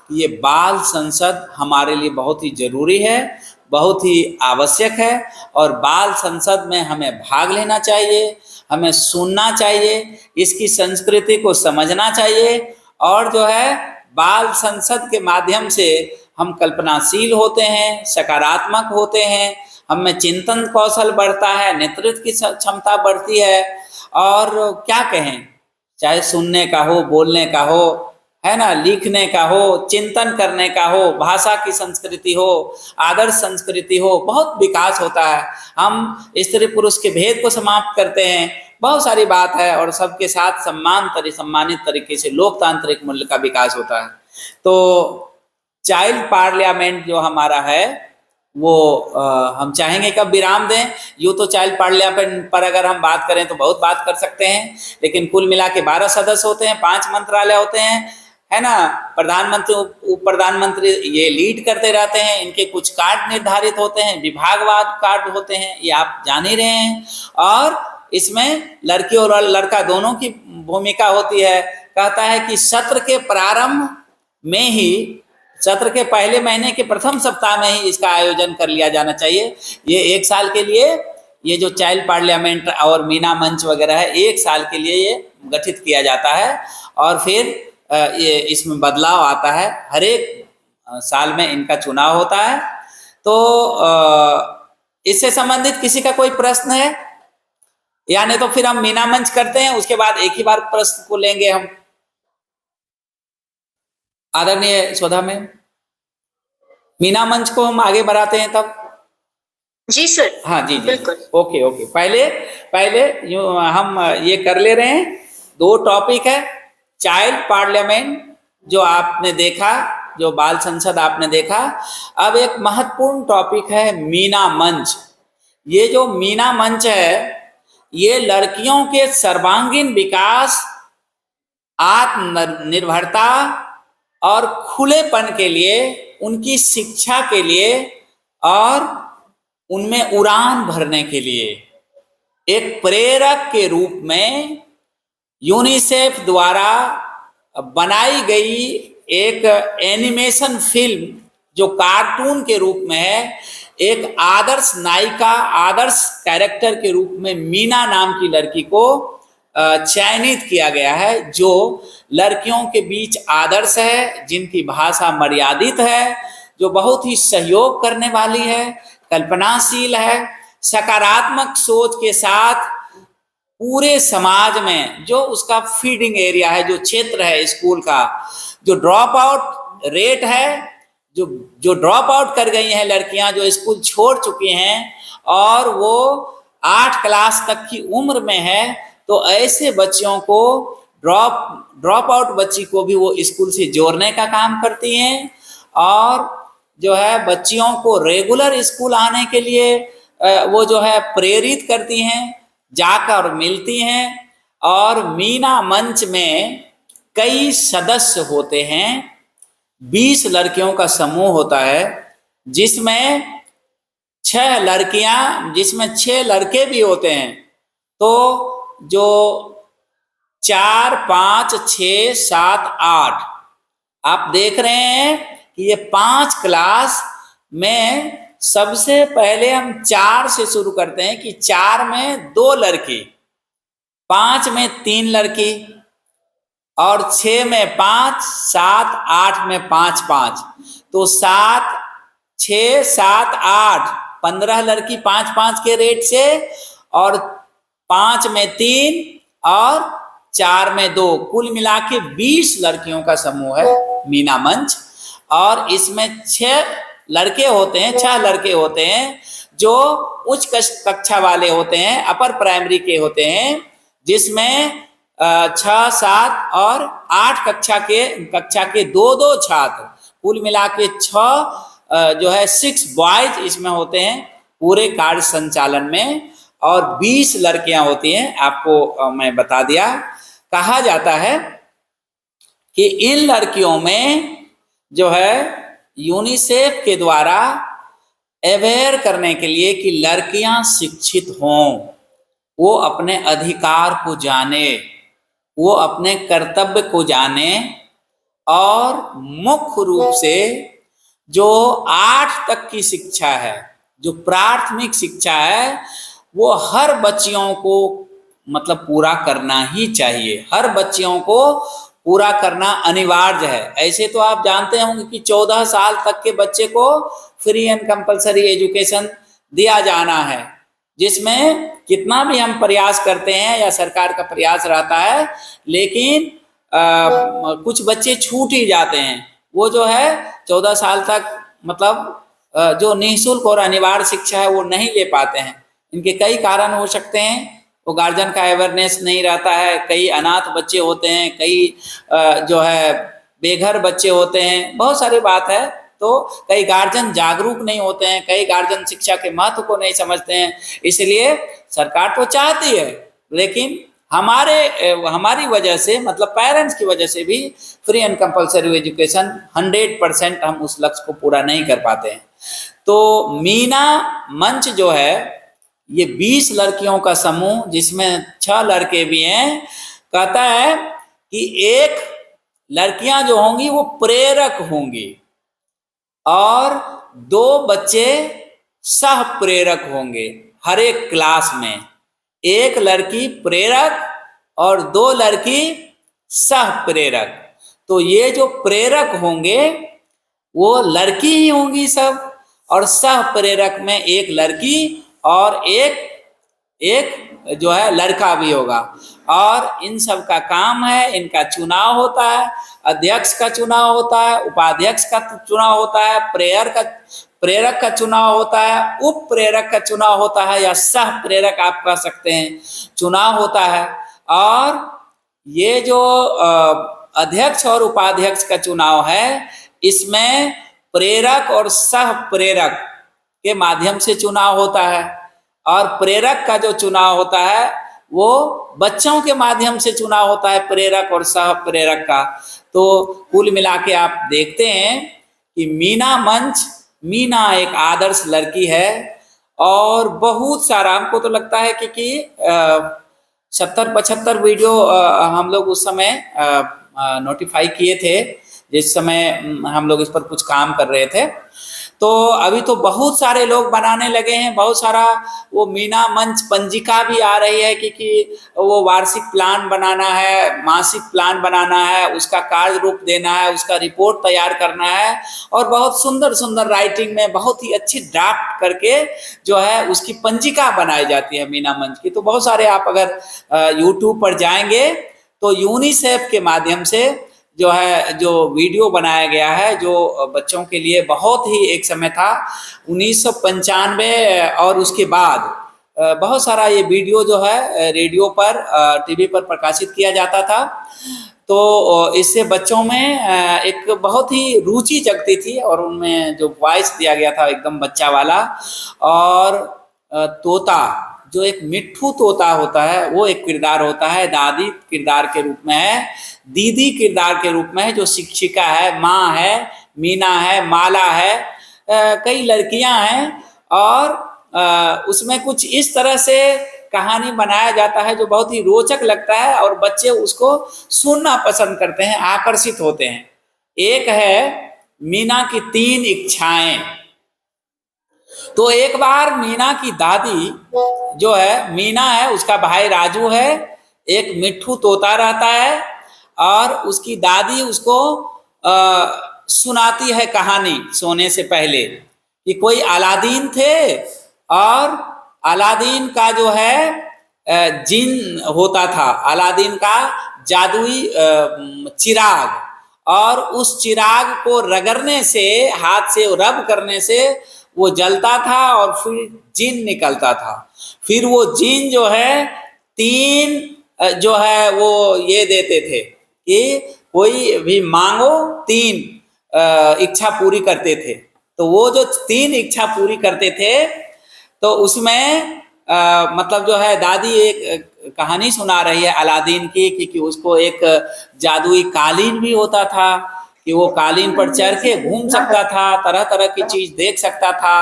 कि ये बाल संसद हमारे लिए बहुत ही जरूरी है, बहुत ही आवश्यक है, और बाल संसद में हमें भाग लेना चाहिए, हमें सुनना चाहिए, इसकी संस्कृति को समझना चाहिए, और जो है बाल संसद के माध्यम से हम कल्पनाशील होते हैं, सकारात्मक होते हैं, हमें चिंतन कौशल बढ़ता है, नेतृत्व की क्षमता बढ़ती है, और क्या कहें, चाहे सुनने का हो, बोलने का हो, है ना, लिखने का हो, चिंतन करने का हो, भाषा की संस्कृति हो, आदर्श संस्कृति हो, बहुत विकास होता है। हम स्त्री पुरुष के भेद को समाप्त करते हैं, बहुत सारी बात है, और सबके साथ सम्मानित तरीके से लोकतांत्रिक मूल्य का विकास होता है। तो चाइल्ड पार्लियामेंट जो हमारा है वो हम चाहेंगे कब विराम दें। यूँ तो चाइल्ड पार्लियामेंट पर अगर हम बात करें तो बहुत बात कर सकते हैं, लेकिन कुल मिला के 12 सदस्य होते हैं, 5 मंत्रालय होते हैं, है ना, प्रधानमंत्री, उप प्रधानमंत्री ये लीड करते रहते हैं, इनके कुछ कार्ड निर्धारित होते हैं, विभागवार कार्ड होते हैं, ये आप जान ही रहे हैं, और इसमें लड़की और लड़का दोनों की भूमिका होती है। कहता है कि सत्र के प्रारंभ में ही, सत्र के पहले महीने के प्रथम सप्ताह में ही इसका आयोजन कर लिया जाना चाहिए। ये 1 साल के लिए, ये जो चाइल्ड पार्लियामेंट और मीना मंच वगैरह है, 1 साल के लिए ये गठित किया जाता है, और फिर ये इसमें बदलाव आता है, हर एक साल में इनका चुनाव होता है। तो इससे संबंधित किसी का कोई प्रश्न है, या नहीं तो फिर हम मीना मंच करते हैं, उसके बाद एक ही बार प्रश्न को लेंगे हम। आदरणीय शोधा में मीना मंच को हम आगे बढ़ाते हैं तब। जी सर। हाँ जी बिल्कुल। ओके। पहले हम ये कर ले रहे हैं, 2 टॉपिक है, चाइल्ड पार्लियामेंट जो आपने देखा, जो बाल संसद आपने देखा, अब एक महत्वपूर्ण टॉपिक है मीना मंच। ये जो मीना मंच है, ये लड़कियों के सर्वांगीण विकास, आत्मनिर्भरता और खुलेपन के लिए, उनकी शिक्षा के लिए और उनमें उड़ान भरने के लिए एक प्रेरक के रूप में यूनिसेफ द्वारा बनाई गई एक एनिमेशन फिल्म, जो कार्टून के रूप में है, एक आदर्श नायिका, आदर्श कैरेक्टर के रूप में मीना नाम की लड़की को चयनित किया गया है, जो लड़कियों के बीच आदर्श है, जिनकी भाषा मर्यादित है, जो बहुत ही सहयोग करने वाली है, कल्पनाशील है, सकारात्मक सोच के साथ पूरे समाज में जो उसका फीडिंग एरिया है, जो क्षेत्र है स्कूल का, जो ड्रॉप आउट रेट है, जो ड्रॉप आउट कर गई हैं लड़कियां, जो स्कूल छोड़ चुकी हैं और वो 8 क्लास तक की उम्र में है, तो ऐसे बच्चियों को ड्रॉप आउट बच्ची को भी वो स्कूल से जोड़ने का काम करती हैं, और जो है बच्चियों को रेगुलर स्कूल आने के लिए वो जो है प्रेरित करती हैं, जाकर मिलती हैं। और मीना मंच में कई सदस्य होते हैं, 20 लड़कियों का समूह होता है, जिसमें 6 लड़कियां, जिसमें 6 लड़के भी होते हैं। तो जो 4, 5, 6, 7, 8 आप देख रहे हैं कि ये 5 क्लास में सबसे पहले हम 4 से शुरू करते हैं कि 4 में 2 लड़की, 5 में 3 लड़की और 6 में 5, 7, 8 में 5 5। तो 7, 6, 7, 8 15 लड़की 5 5 के रेट से, और 5 में 3 और 4 में 2, कुल मिला के 20 लड़कियों का समूह है मीना मंच। और इसमें 6 लड़के होते हैं, 6 लड़के होते हैं जो उच्च कक्षा वाले होते हैं, अपर प्राइमरी के होते हैं, जिसमें 6, 7 और 8 कक्षा के 2 छात्र, कुल मिला के 6 जो है 6 बॉयज इसमें होते हैं पूरे कार्य संचालन में, और 20 लड़कियां होती हैं। आपको मैं बता दिया। कहा जाता है कि इन लड़कियों में जो है यूनिसेफ के द्वारा अवेयर करने के लिए कि लड़कियां शिक्षित हों, वो अपने अधिकार को जाने, वो अपने कर्तव्य को जाने, और मुख्य रूप से जो 8 तक की शिक्षा है, जो प्राथमिक शिक्षा है, वो हर बच्चियों को मतलब पूरा करना ही चाहिए। हर बच्चियों को पूरा करना अनिवार्य है। ऐसे तो आप जानते होंगे कि 14 साल तक के बच्चे को फ्री एंड कंपलसरी एजुकेशन दिया जाना है, जिसमें कितना भी हम प्रयास करते हैं या सरकार का प्रयास रहता है, लेकिन कुछ बच्चे छूट ही जाते हैं। वो जो है 14 साल तक मतलब जो निःशुल्क और अनिवार्य शिक्षा है वो नहीं ले पाते हैं। इनके कई कारण हो सकते हैं। वो गार्जियन का अवेयरनेस नहीं रहता है, कई अनाथ बच्चे होते हैं, कई जो है बेघर बच्चे होते हैं, बहुत सारी बात है। तो कई गार्जियन जागरूक नहीं होते हैं, कई गार्जियन शिक्षा के महत्व को नहीं समझते हैं। इसलिए सरकार तो चाहती है, लेकिन हमारी वजह से मतलब पेरेंट्स की वजह से भी फ्री एंड कंपलसरी एजुकेशन 100% हम उस लक्ष्य को पूरा नहीं कर पाते हैं। तो मीना मंच जो है ये 20 लड़कियों का समूह, जिसमें 6 लड़के भी हैं, कहता है कि एक लड़कियां जो होंगी वो प्रेरक होंगी और 2 बच्चे सह प्रेरक होंगे। हर एक क्लास में एक लड़की प्रेरक और 2 लड़की सह प्रेरक। तो ये जो प्रेरक होंगे वो लड़की ही होंगी सब, और सह प्रेरक में एक लड़की और एक जो है लड़का भी होगा। और इन सब का काम है, इनका चुनाव होता है, अध्यक्ष का चुनाव होता है, उपाध्यक्ष का चुनाव होता है, प्रेरक का चुनाव होता है, उप प्रेरक का चुनाव होता है, या सह प्रेरक आप कह सकते हैं चुनाव होता है। और ये जो अध्यक्ष और उपाध्यक्ष का चुनाव है, इसमें प्रेरक और सह प्रेरक के माध्यम से चुनाव होता है, और प्रेरक का जो चुनाव होता है वो बच्चों के माध्यम से चुनाव होता है, प्रेरक और सह प्रेरक का। तो कुल मिला के आप देखते हैं कि मीना एक आदर्श लड़की है, और बहुत सारा हमको तो लगता है कि 70-75 वीडियो हम लोग उस समय नोटिफाई किए थे, जिस समय हम लोग इस पर कुछ काम कर रहे थे। तो अभी तो बहुत सारे लोग बनाने लगे हैं, बहुत सारा वो मीना मंच पंजिका भी आ रही है कि वो वार्षिक प्लान बनाना है, मासिक प्लान बनाना है, उसका कार्य रूप देना है, उसका रिपोर्ट तैयार करना है, और बहुत सुंदर सुंदर राइटिंग में बहुत ही अच्छी ड्राफ्ट करके जो है उसकी पंजिका बनाई जाती है मीना मंच की। तो बहुत सारे आप अगर यूट्यूब पर जाएंगे तो यूनिसेफ के माध्यम से जो है जो वीडियो बनाया गया है, जो बच्चों के लिए बहुत ही एक समय था 1995 और उसके बाद बहुत सारा ये वीडियो जो है रेडियो पर टीवी पर प्रकाशित किया जाता था। तो इससे बच्चों में एक बहुत ही रुचि जगती थी, और उनमें जो वॉइस दिया गया था एकदम बच्चा वाला, और तोता जो एक मिट्ठू तोता होता है वो एक किरदार होता है, दादी किरदार के रूप में है, दीदी किरदार के रूप में है, जो शिक्षिका है, माँ है, मीना है, माला है, कई लड़कियां हैं। और उसमें कुछ इस तरह से कहानी बनाया जाता है जो बहुत ही रोचक लगता है और बच्चे उसको सुनना पसंद करते हैं, आकर्षित होते हैं। एक है मीना की 3 इच्छाएं। तो एक बार मीना की दादी जो है, मीना है, उसका भाई राजू है, एक मिट्ठू तोता रहता है और उसकी दादी उसको सुनाती है कहानी सोने से पहले कि कोई अलादीन थे और अलादीन का जो है जिन होता था, अलादीन का जादुई चिराग, और उस चिराग को रगड़ने से, हाथ से रब करने से वो जलता था और फिर जिन निकलता था। फिर वो जिन जो है 3 जो है वो ये देते थे कि कोई भी मांगो 3 इच्छा पूरी करते थे। तो वो जो 3 इच्छा पूरी करते थे तो उसमें मतलब जो है दादी एक कहानी सुना रही है अलादीन की कि उसको एक जादुई कालीन भी होता था कि वो कालीन पर चढ़ के घूम सकता था, तरह तरह की चीज देख सकता था,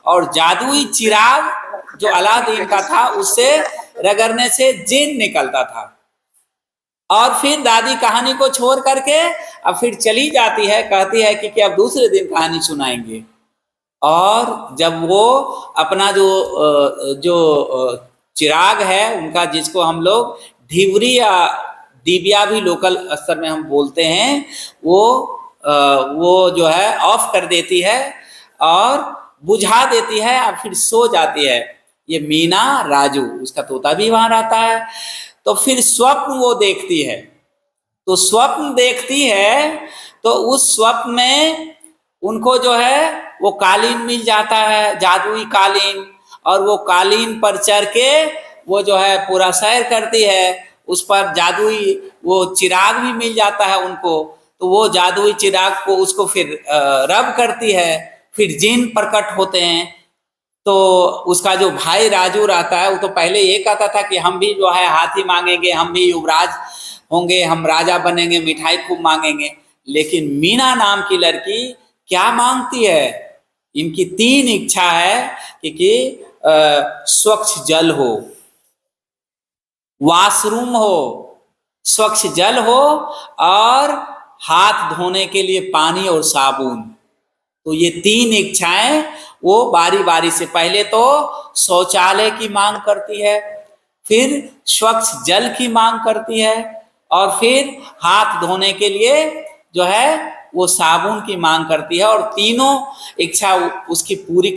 और जादुई चिराग जो अलादीन का था उससे रगड़ने से जिन निकलता था। और फिर दादी कहानी को छोड़ करके अब फिर चली जाती है, कहती है कि अब दूसरे दिन कहानी सुनाएंगे। और जब वो अपना जो चिराग है उनका, जिसको हम लोग ढिवरी या दिव्या भी लोकल स्तर में हम बोलते हैं, वो जो है ऑफ कर देती है और बुझा देती है और फिर सो जाती है। ये मीना, राजू, उसका तोता भी वहां रहता है। तो फिर स्वप्न वो देखती है। तो स्वप्न देखती है तो उस स्वप्न में उनको जो है वो कालीन मिल जाता है, जादुई कालीन, और वो कालीन पर चढ़ के वो जो है पूरा सैर करती है। उस पर जादुई वो चिराग भी मिल जाता है उनको। तो वो जादुई चिराग को उसको फिर रब करती है, फिर जिन प्रकट होते हैं। तो उसका जो भाई राजू रहता है वो तो पहले ये कहता था कि हम भी जो है हाथी मांगेंगे, हम भी युवराज होंगे, हम राजा बनेंगे, मिठाई खूब मांगेंगे। लेकिन मीना नाम की लड़की क्या मांगती है? इनकी 3 इच्छा है कि स्वच्छ जल हो, वॉशरूम हो, स्वच्छ जल हो, और हाथ धोने के लिए पानी और साबुन। तो ये 3 इच्छाएं वो बारी बारी से, पहले तो शौचालय की मांग करती है, फिर स्वच्छ जल की मांग करती है, और फिर हाथ धोने के लिए जो है वो साबुन की मांग करती है। और तीनों इच्छा उसकी पूरी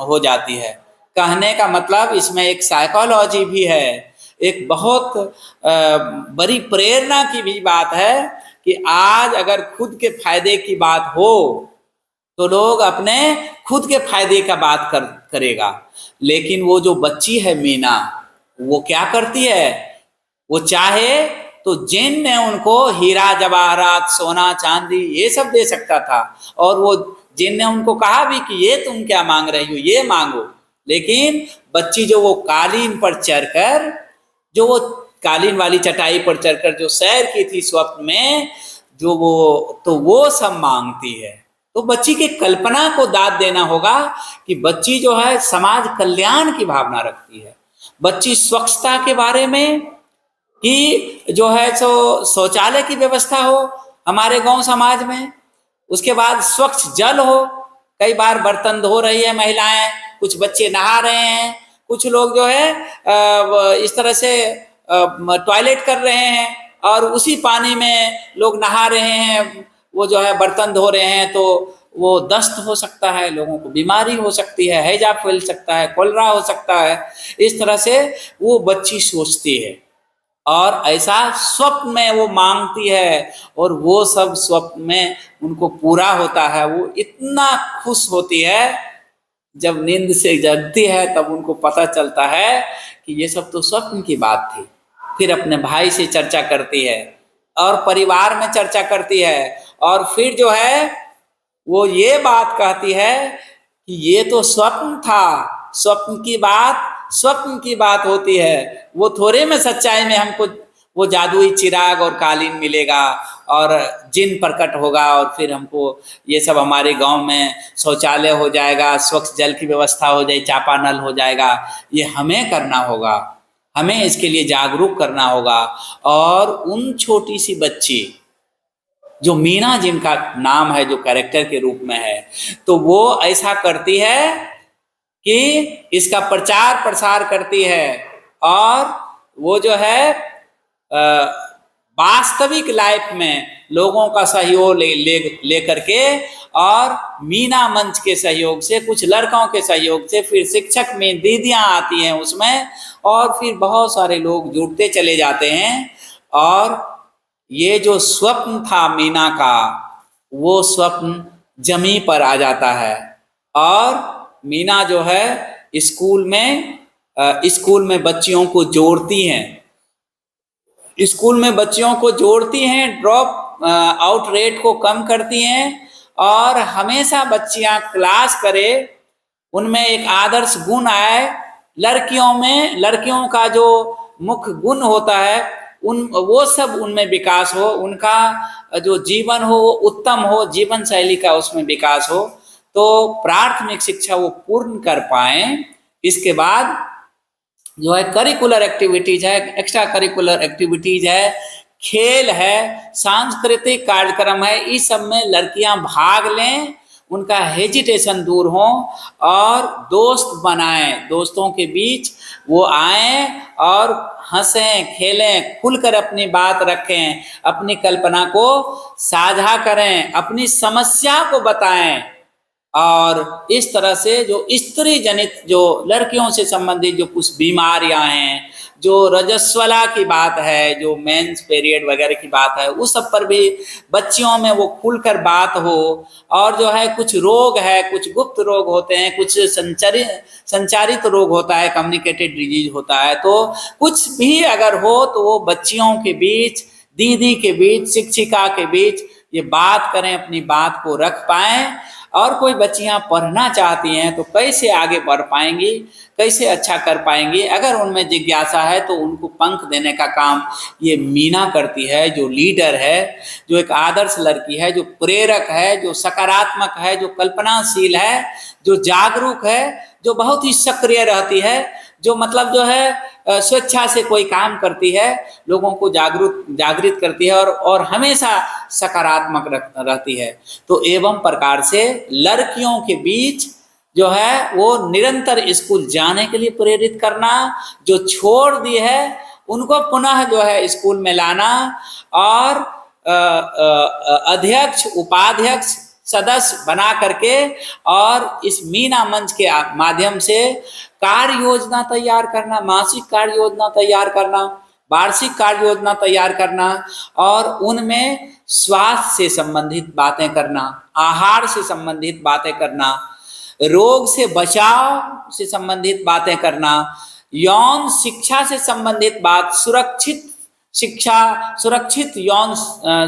हो जाती है। कहने का मतलब इसमें एक साइकोलॉजी भी है, एक बहुत बड़ी प्रेरणा की भी बात है कि आज अगर खुद के फायदे की बात हो तो लोग अपने खुद के फायदे का बात करेगा। लेकिन वो जो बच्ची है मीना, वो क्या करती है? वो चाहे तो जिन ने उनको हीरा जवाहरात, सोना चांदी ये सब दे सकता था, और वो जिन ने उनको कहा भी कि ये तुम क्या मांग रही हो, ये मांगो। लेकिन बच्ची जो वो कालीन पर चढ़कर, जो वो कालीन वाली चटाई पर चढ़कर जो सैर की थी स्वप्न में, जो वो सब मांगती है। तो बच्ची की कल्पना को दाद देना होगा कि बच्ची जो है समाज कल्याण की भावना रखती है। बच्ची स्वच्छता के बारे में कि जो है सो शौचालय की व्यवस्था हो हमारे गांव समाज में, उसके बाद स्वच्छ जल हो। कई बार बर्तन धो रही है महिलाएं, कुछ बच्चे नहा रहे हैं, कुछ लोग जो है इस तरह से टॉयलेट कर रहे हैं और उसी पानी में लोग नहा रहे हैं, वो जो है बर्तन धो रहे हैं। तो वो दस्त हो सकता है, लोगों को बीमारी हो सकती है, हैजा फैल सकता है, कोलरा हो सकता है। इस तरह से वो बच्ची सोचती है और ऐसा स्वप्न में वो मांगती है, और वो सब स्वप्न में उनको पूरा होता है। वो इतना खुश होती है, जब नींद से जगती है तब उनको पता चलता है कि ये सब तो स्वप्न की बात थी। फिर अपने भाई से चर्चा करती है और परिवार में चर्चा करती है, और फिर जो है वो ये बात कहती है कि ये तो स्वप्न था, स्वप्न की बात स्वप्न की बात होती है, वो थोड़े में सच्चाई में हमको वो जादुई चिराग और कालीन मिलेगा और जिन प्रकट होगा और फिर हमको ये सब हमारे गांव में शौचालय हो जाएगा, स्वच्छ जल की व्यवस्था हो जाए, चापानल हो जाएगा। ये हमें करना होगा, हमें इसके लिए जागरूक करना होगा। और उन छोटी सी बच्ची जो मीना, जिनका नाम है, जो कैरेक्टर के रूप में है, तो वो ऐसा करती है कि इसका प्रचार प्रसार करती है और वो जो है वास्तविक लाइफ में लोगों का सहयोग ले करके और मीना मंच के सहयोग से, कुछ लड़कों के सहयोग से, फिर शिक्षक में दीदियां आती हैं उसमें, और फिर बहुत सारे लोग जुड़ते चले जाते हैं। और ये जो स्वप्न था मीना का, वो स्वप्न जमी पर आ जाता है। और मीना जो है स्कूल में बच्चियों को जोड़ती हैं, स्कूल में बच्चियों को जोड़ती हैं, ड्रॉप आउट रेट को कम करती हैं और हमेशा बच्चियां क्लास करें, उनमें एक आदर्श गुण आए। लड़कियों का जो मुख्य गुण होता है वो सब उनमें विकास हो, उनका जो जीवन हो वो उत्तम हो, जीवन शैली का उसमें विकास हो, तो प्राथमिक शिक्षा वो पूर्ण कर पाए। इसके बाद जो है करिकुलर एक्टिविटीज है, एक्स्ट्रा करिकुलर एक्टिविटीज है, खेल है, सांस्कृतिक कार्यक्रम है, इस सब में लड़कियां भाग लें, उनका हेजिटेशन दूर हो और दोस्त बनाएं, दोस्तों के बीच वो आएं और हंसें खेलें, खुलकर अपनी बात रखें, अपनी कल्पना को साझा करें, अपनी समस्या को बताएं। और इस तरह से जो स्त्री जनित, जो लड़कियों से संबंधित जो कुछ बीमारियां हैं, जो रजस्वला की बात है, जो मेंस पीरियड वगैरह की बात है, उस सब पर भी बच्चियों में वो खुलकर बात हो। और जो है कुछ रोग है, कुछ गुप्त रोग होते हैं, कुछ संचारित रोग होता है, कम्युनिकेटेड डिजीज होता है, तो कुछ भी अगर हो तो वो बच्चियों के बीच, दीदी के बीच, शिक्षिका के बीच ये बात करें, अपनी बात को रख पाएं। और कोई बच्चियां पढ़ना चाहती हैं तो कैसे आगे बढ़ पाएंगी, कैसे अच्छा कर पाएंगी, अगर उनमें जिज्ञासा है तो उनको पंख देने का काम ये मीना करती है, जो लीडर है, जो एक आदर्श लड़की है, जो प्रेरक है, जो सकारात्मक है, जो कल्पनाशील है, जो जागरूक है, जो बहुत ही सक्रिय रहती है, जो मतलब जो है स्वेच्छा से कोई काम करती है, लोगों को जागृत करती है और हमेशा सकारात्मक रहती है। तो एवं प्रकार से लड़कियों के बीच जो है वो निरंतर स्कूल जाने के लिए प्रेरित करना, जो छोड़ दी है उनको पुनः जो है स्कूल में लाना, और अध्यक्ष, उपाध्यक्ष, सदस्य बना करके और इस मीना मंच के माध्यम से कार्य योजना तैयार करना, मासिक कार्य योजना तैयार करना, वार्षिक कार्य योजना तैयार करना, और उनमें स्वास्थ्य से संबंधित बातें करना, आहार से संबंधित बातें करना, रोग से बचाव से संबंधित बातें करना, यौन शिक्षा से संबंधित बात, सुरक्षित यौन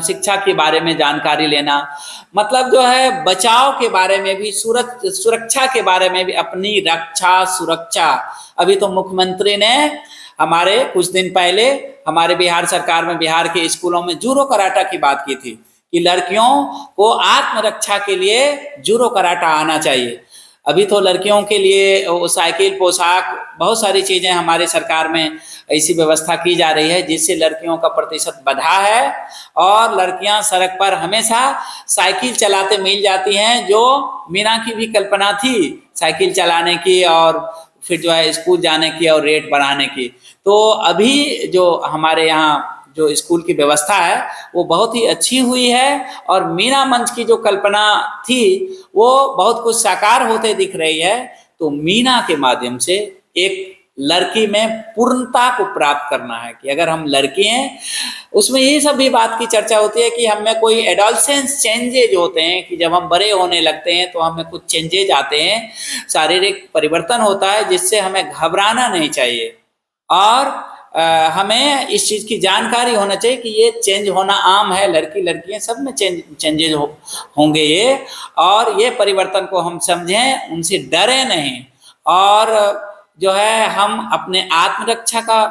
शिक्षा के बारे में जानकारी लेना, मतलब जो है बचाव के बारे में भी, सुरक्षा के बारे में भी, अपनी रक्षा सुरक्षा। अभी तो मुख्यमंत्री ने हमारे कुछ दिन पहले हमारे बिहार सरकार में बिहार के स्कूलों में जूडो कराटा की बात की थी कि लड़कियों को आत्मरक्षा के लिए जूडो कराटा आना चाहिए। अभी तो लड़कियों के लिए वो साइकिल, पोशाक, बहुत सारी चीजें हमारे सरकार में ऐसी व्यवस्था की जा रही है जिससे लड़कियों का प्रतिशत बढ़ा है और लड़कियां सड़क पर हमेशा साइकिल चलाते मिल जाती हैं, जो मीना की भी कल्पना थी साइकिल चलाने की और फिर जो है स्कूल जाने की और रेट बढ़ाने की। तो अभी जो हमारे यहाँ जो स्कूल की व्यवस्था है वो बहुत ही अच्छी हुई है और मीना मंच की जो कल्पना थी वो बहुत कुछ साकार होते दिख रही है। तो मीना के माध्यम से एक लड़की में पूर्णता को प्राप्त करना है कि अगर हम लड़की हैं, उसमें ये सब भी बात की चर्चा होती है कि हमें कोई एडोलसेंस चेंजेज होते हैं कि जब हम बड़े होने लगते हैं तो हमें कुछ चेंजेज आते हैं, शारीरिक परिवर्तन होता है जिससे हमें घबराना नहीं चाहिए और हमें इस चीज़ की जानकारी होना चाहिए कि ये चेंज होना आम है, लड़कियां सब में चेंजेज होंगे ये, और ये परिवर्तन को हम समझें, उनसे डरे नहीं। और जो है हम अपने आत्मरक्षा का,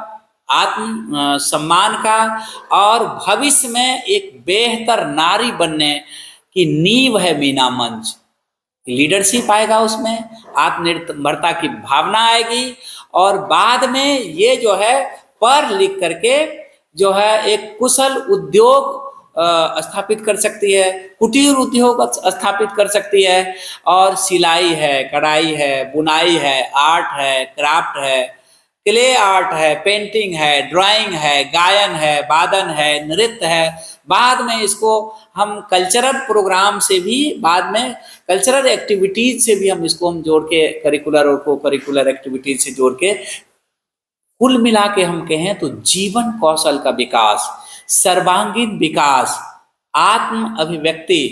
आत्म सम्मान का और भविष्य में एक बेहतर नारी बनने की नींव है मीना मंच। लीडरशिप आएगा, उसमें आत्मनिर्भरता की भावना आएगी और बाद में ये जो है पढ़ लिख करके जो है एक कुशल उद्योग स्थापित कर सकती है, कुटीर उद्योग स्थापित कर सकती है। और सिलाई है, कढ़ाई है, बुनाई है, आर्ट है, क्राफ्ट है, क्ले आर्ट है, पेंटिंग है, ड्राइंग है, गायन है, वादन है, नृत्य है। बाद में इसको हम कल्चरल प्रोग्राम से भी, बाद में कल्चरल एक्टिविटीज से भी हम इसको जोड़ के, करिकुलर और को करिकुलर एक्टिविटीज से जोड़ के, कुल मिला के हम कहें तो जीवन कौशल का विकास, सर्वांगीण विकास, आत्म अभिव्यक्ति,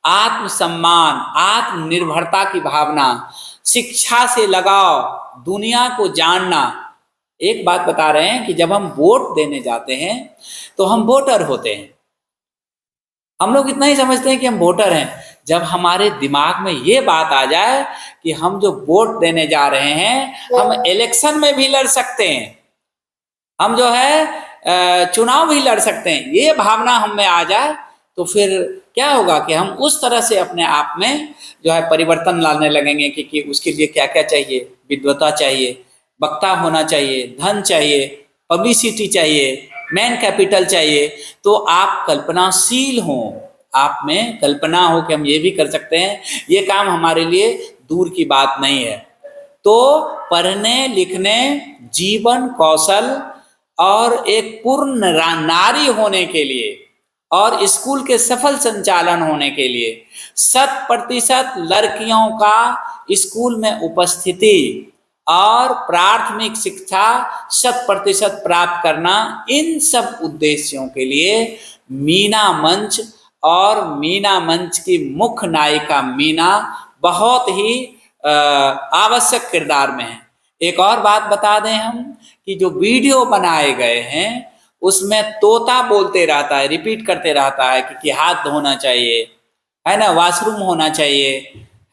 आत्म सम्मान, आत्मनिर्भरता की भावना, शिक्षा से लगाव, दुनिया को जानना। एक बात बता रहे हैं कि जब हम वोट देने जाते हैं तो हम वोटर होते हैं। हम लोग इतना ही समझते हैं कि हम वोटर हैं। जब हमारे दिमाग में ये बात आ जाए कि हम जो वोट देने जा रहे हैं, हम इलेक्शन में भी लड़ सकते हैं, हम जो है चुनाव भी लड़ सकते हैं, ये भावना हम में आ जाए तो फिर क्या होगा कि हम उस तरह से अपने आप में जो है परिवर्तन लाने लगेंगे कि उसके लिए क्या क्या चाहिए। विद्वता चाहिए, वक्ता होना चाहिए, धन चाहिए, पब्लिसिटी चाहिए, मैन कैपिटल चाहिए। तो आप कल्पनाशील हों, आप में कल्पना हो कि हम ये भी कर सकते हैं, ये काम हमारे लिए दूर की बात नहीं है। तो पढ़ने लिखने, जीवन कौशल और एक पूर्ण नारी होने के लिए और स्कूल के सफल संचालन होने के लिए 100% लड़कियों का स्कूल में उपस्थिति और प्राथमिक शिक्षा 100% प्राप्त करना, इन सब उद्देश्यों के लिए मीना मंच और मीना मंच की मुख्य नायिका मीना बहुत ही आवश्यक किरदार में है। एक और बात बता दें हम कि जो वीडियो बनाए गए हैं उसमें तोता बोलते रहता है, रिपीट करते रहता है कि हाथ धोना चाहिए, है ना, वॉशरूम होना चाहिए,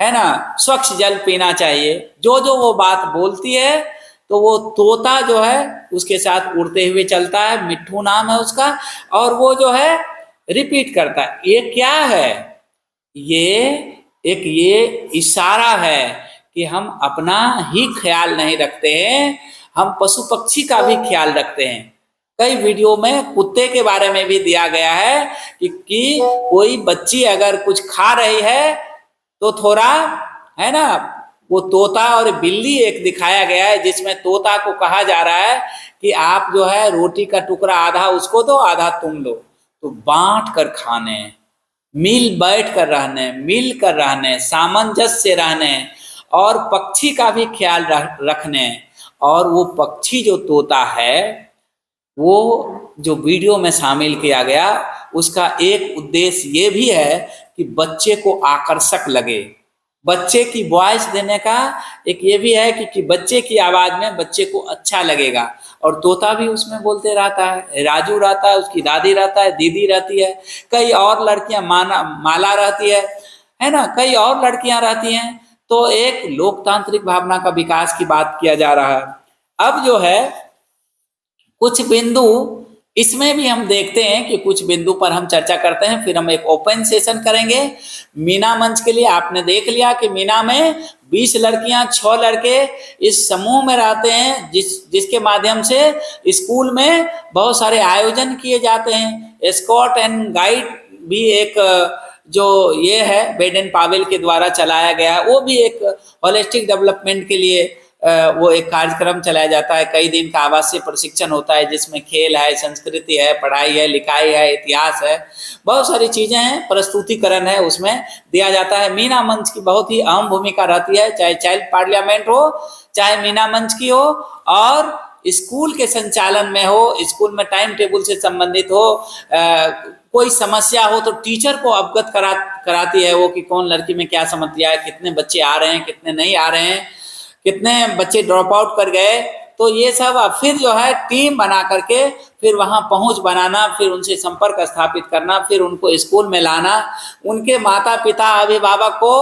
है ना, स्वच्छ जल पीना चाहिए। जो जो वो बात बोलती है तो वो तोता जो है उसके साथ उड़ते हुए चलता है, मिट्ठू नाम है उसका, और वो जो है रिपीट करता है। ये क्या है? ये इशारा है कि हम अपना ही ख्याल नहीं रखते हैं, हम पशु पक्षी का भी ख्याल रखते हैं। कई वीडियो में कुत्ते के बारे में भी दिया गया है कि कोई बच्ची अगर कुछ खा रही है तो थोड़ा, है ना, वो तोता और बिल्ली एक दिखाया गया है जिसमें तोता को कहा जा रहा है कि आप जो है रोटी का टुकड़ा आधा उसको दो, आधा तुम लो। तो बांट कर खाने, मिल बैठ कर रहने, मिल कर रहने, सामंजस्य रहने और पक्षी का भी ख्याल रखने। और वो पक्षी जो तोता है वो जो वीडियो में शामिल किया गया, उसका एक उद्देश्य ये भी है कि बच्चे को आकर्षक लगे, बच्चे की वॉइस देने का एक ये भी है कि बच्चे की आवाज में बच्चे को अच्छा लगेगा। और तोता भी उसमें बोलते रहता है, राजू रहता है, उसकी दादी रहता है, दीदी रहती है, कई और लड़कियां, माला रहती है ना, कई और लड़कियां रहती हैं। तो एक लोकतांत्रिक भावना का विकास की बात किया जा रहा है। अब जो है कुछ बिंदु इसमें भी हम देखते हैं कि कुछ बिंदु पर हम चर्चा करते हैं, फिर हम एक ओपन सेशन करेंगे। मीना मंच के लिए आपने देख लिया कि मीना में 20 लड़कियां, 6 लड़के इस समूह में रहते हैं, जिसके माध्यम से स्कूल में बहुत सारे आयोजन किए जाते हैं। एस्कॉर्ट एंड गाइड भी एक जो ये है बेडन पावेल के द्वारा चलाया गया है, वो भी एक होलिस्टिक डेवलपमेंट के लिए वो एक कार्यक्रम चलाया जाता है। कई दिन का आवासीय प्रशिक्षण होता है जिसमें खेल है, संस्कृति है, पढ़ाई है, लिखाई है, इतिहास है, बहुत सारी चीजें हैं, प्रस्तुतिकरण है, उसमें दिया जाता है। मीना मंच की बहुत ही अहम भूमिका रहती है, चाहे चाइल्ड पार्लियामेंट हो, चाहे मीना मंच की हो, और स्कूल के संचालन में हो, स्कूल में टाइम टेबल से संबंधित हो, कोई समस्या हो तो टीचर को अवगत कराती है वो कि कौन लड़की में क्या समस्या है, कितने बच्चे आ रहे हैं, कितने नहीं आ रहे हैं, कितने बच्चे ड्रॉप आउट कर गए। तो ये सब अब फिर जो है टीम बना करके फिर वहां पहुंच बनाना, फिर उनसे संपर्क स्थापित करना, फिर उनको स्कूल में लाना, उनके माता पिता अभिभावक को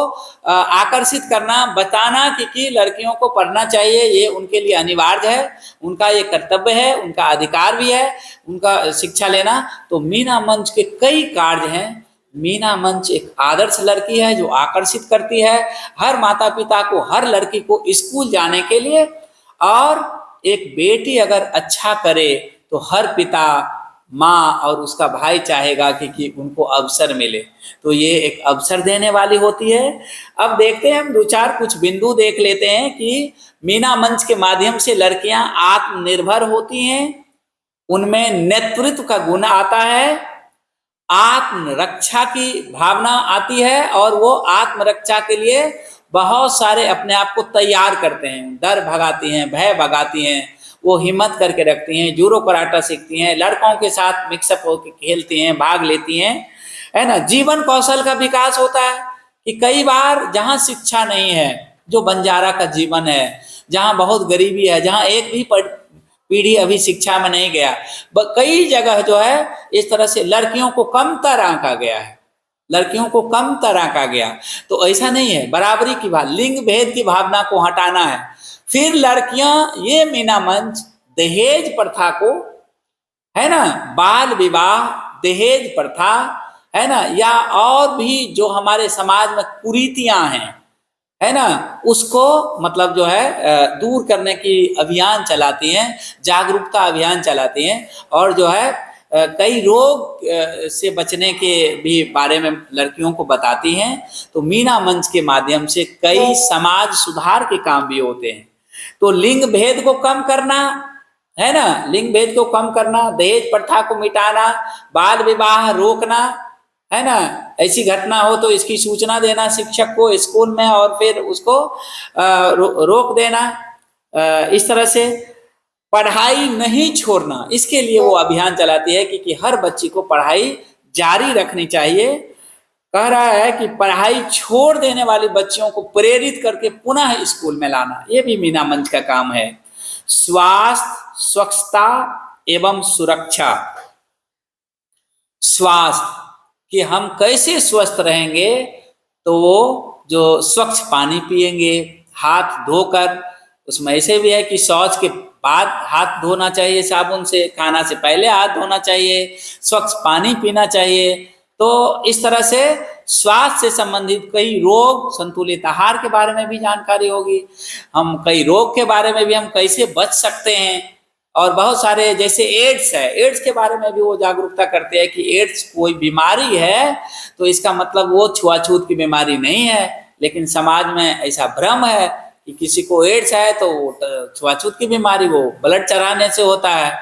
आकर्षित करना, बताना कि लड़कियों को पढ़ना चाहिए, ये उनके लिए अनिवार्य है, उनका ये कर्तव्य है, उनका अधिकार भी है उनका शिक्षा लेना। तो मीना मंच के कई कार्य हैं। मीना मंच एक आदर्श लड़की है जो आकर्षित करती है हर माता पिता को, हर लड़की को स्कूल जाने के लिए। और एक बेटी अगर अच्छा करे तो हर पिता, माँ और उसका भाई चाहेगा कि उनको अवसर मिले, तो ये एक अवसर देने वाली होती है। अब देखते हैं हम दो चार कुछ बिंदु देख लेते हैं कि मीना मंच के माध्यम से लड़कियां आत्मनिर्भर होती हैं, उनमें नेतृत्व का गुण आता है, आत्मरक्षा की भावना आती है और वो आत्मरक्षा के लिए बहुत सारे अपने आप को तैयार करते हैं, डर भगाती हैं, भय भगाती हैं, वो हिम्मत करके रखती हैं, जूडो कराटा सीखती हैं, लड़कों के साथ मिक्सअप होकर खेलती हैं, भाग लेती हैं, है ना। जीवन कौशल का विकास होता है कि कई बार जहाँ शिक्षा नहीं है, जो बंजारा का जीवन है, जहाँ बहुत गरीबी है, जहाँ एक भी पीढ़ी अभी शिक्षा में नहीं गया, कई जगह जो है इस तरह से लड़कियों को कमतर आंका गया है, लड़कियों को कमतर आंका गया। तो ऐसा नहीं है, बराबरी की बात, लिंग भेद की भावना को हटाना है। फिर लड़कियां, ये मीना मंच दहेज प्रथा को, है ना, बाल विवाह, दहेज प्रथा, है ना, या और भी जो हमारे समाज में कुरीतियां हैं, है ना, उसको मतलब जो है दूर करने की अभियान चलाती हैं, जागरूकता अभियान चलाती हैं, और जो है कई रोग से बचने के भी बारे में लड़कियों को बताती हैं। तो मीना मंच के माध्यम से कई समाज सुधार के काम भी होते हैं। तो लिंग भेद को कम करना, है ना, लिंग भेद को कम करना, दहेज प्रथा को मिटाना, बाल विवाह रोकना, है ना, ऐसी घटना हो तो इसकी सूचना देना शिक्षक को स्कूल में और फिर उसको रोक देना। इस तरह से पढ़ाई नहीं छोड़ना, इसके लिए वो अभियान चलाती है कि हर बच्ची को पढ़ाई जारी रखनी चाहिए। कह रहा है कि पढ़ाई छोड़ देने वाली बच्चियों को प्रेरित करके पुनः स्कूल में लाना, ये भी मीना मंच का काम है। स्वास्थ्य, स्वच्छता एवं सुरक्षा, स्वास्थ्य कि हम कैसे स्वस्थ रहेंगे, तो वो जो स्वच्छ पानी पिएंगे, हाथ धोकर, उसमें ऐसे भी है कि शौच के बाद हाथ धोना चाहिए साबुन से, खाना से पहले हाथ धोना चाहिए, स्वच्छ पानी पीना चाहिए। तो इस तरह से स्वास्थ्य से संबंधित कई रोग, संतुलित आहार के बारे में भी जानकारी होगी, हम कई रोग के बारे में भी हम कैसे बच सकते हैं, और बहुत सारे जैसे एड्स है, एड्स के बारे में भी वो जागरूकता करते हैं कि एड्स कोई बीमारी है तो इसका मतलब वो छुआछूत की बीमारी नहीं है, लेकिन समाज में ऐसा भ्रम है कि किसी को एड्स है तो छुआछूत की बीमारी वो ब्लड चढ़ाने से होता है।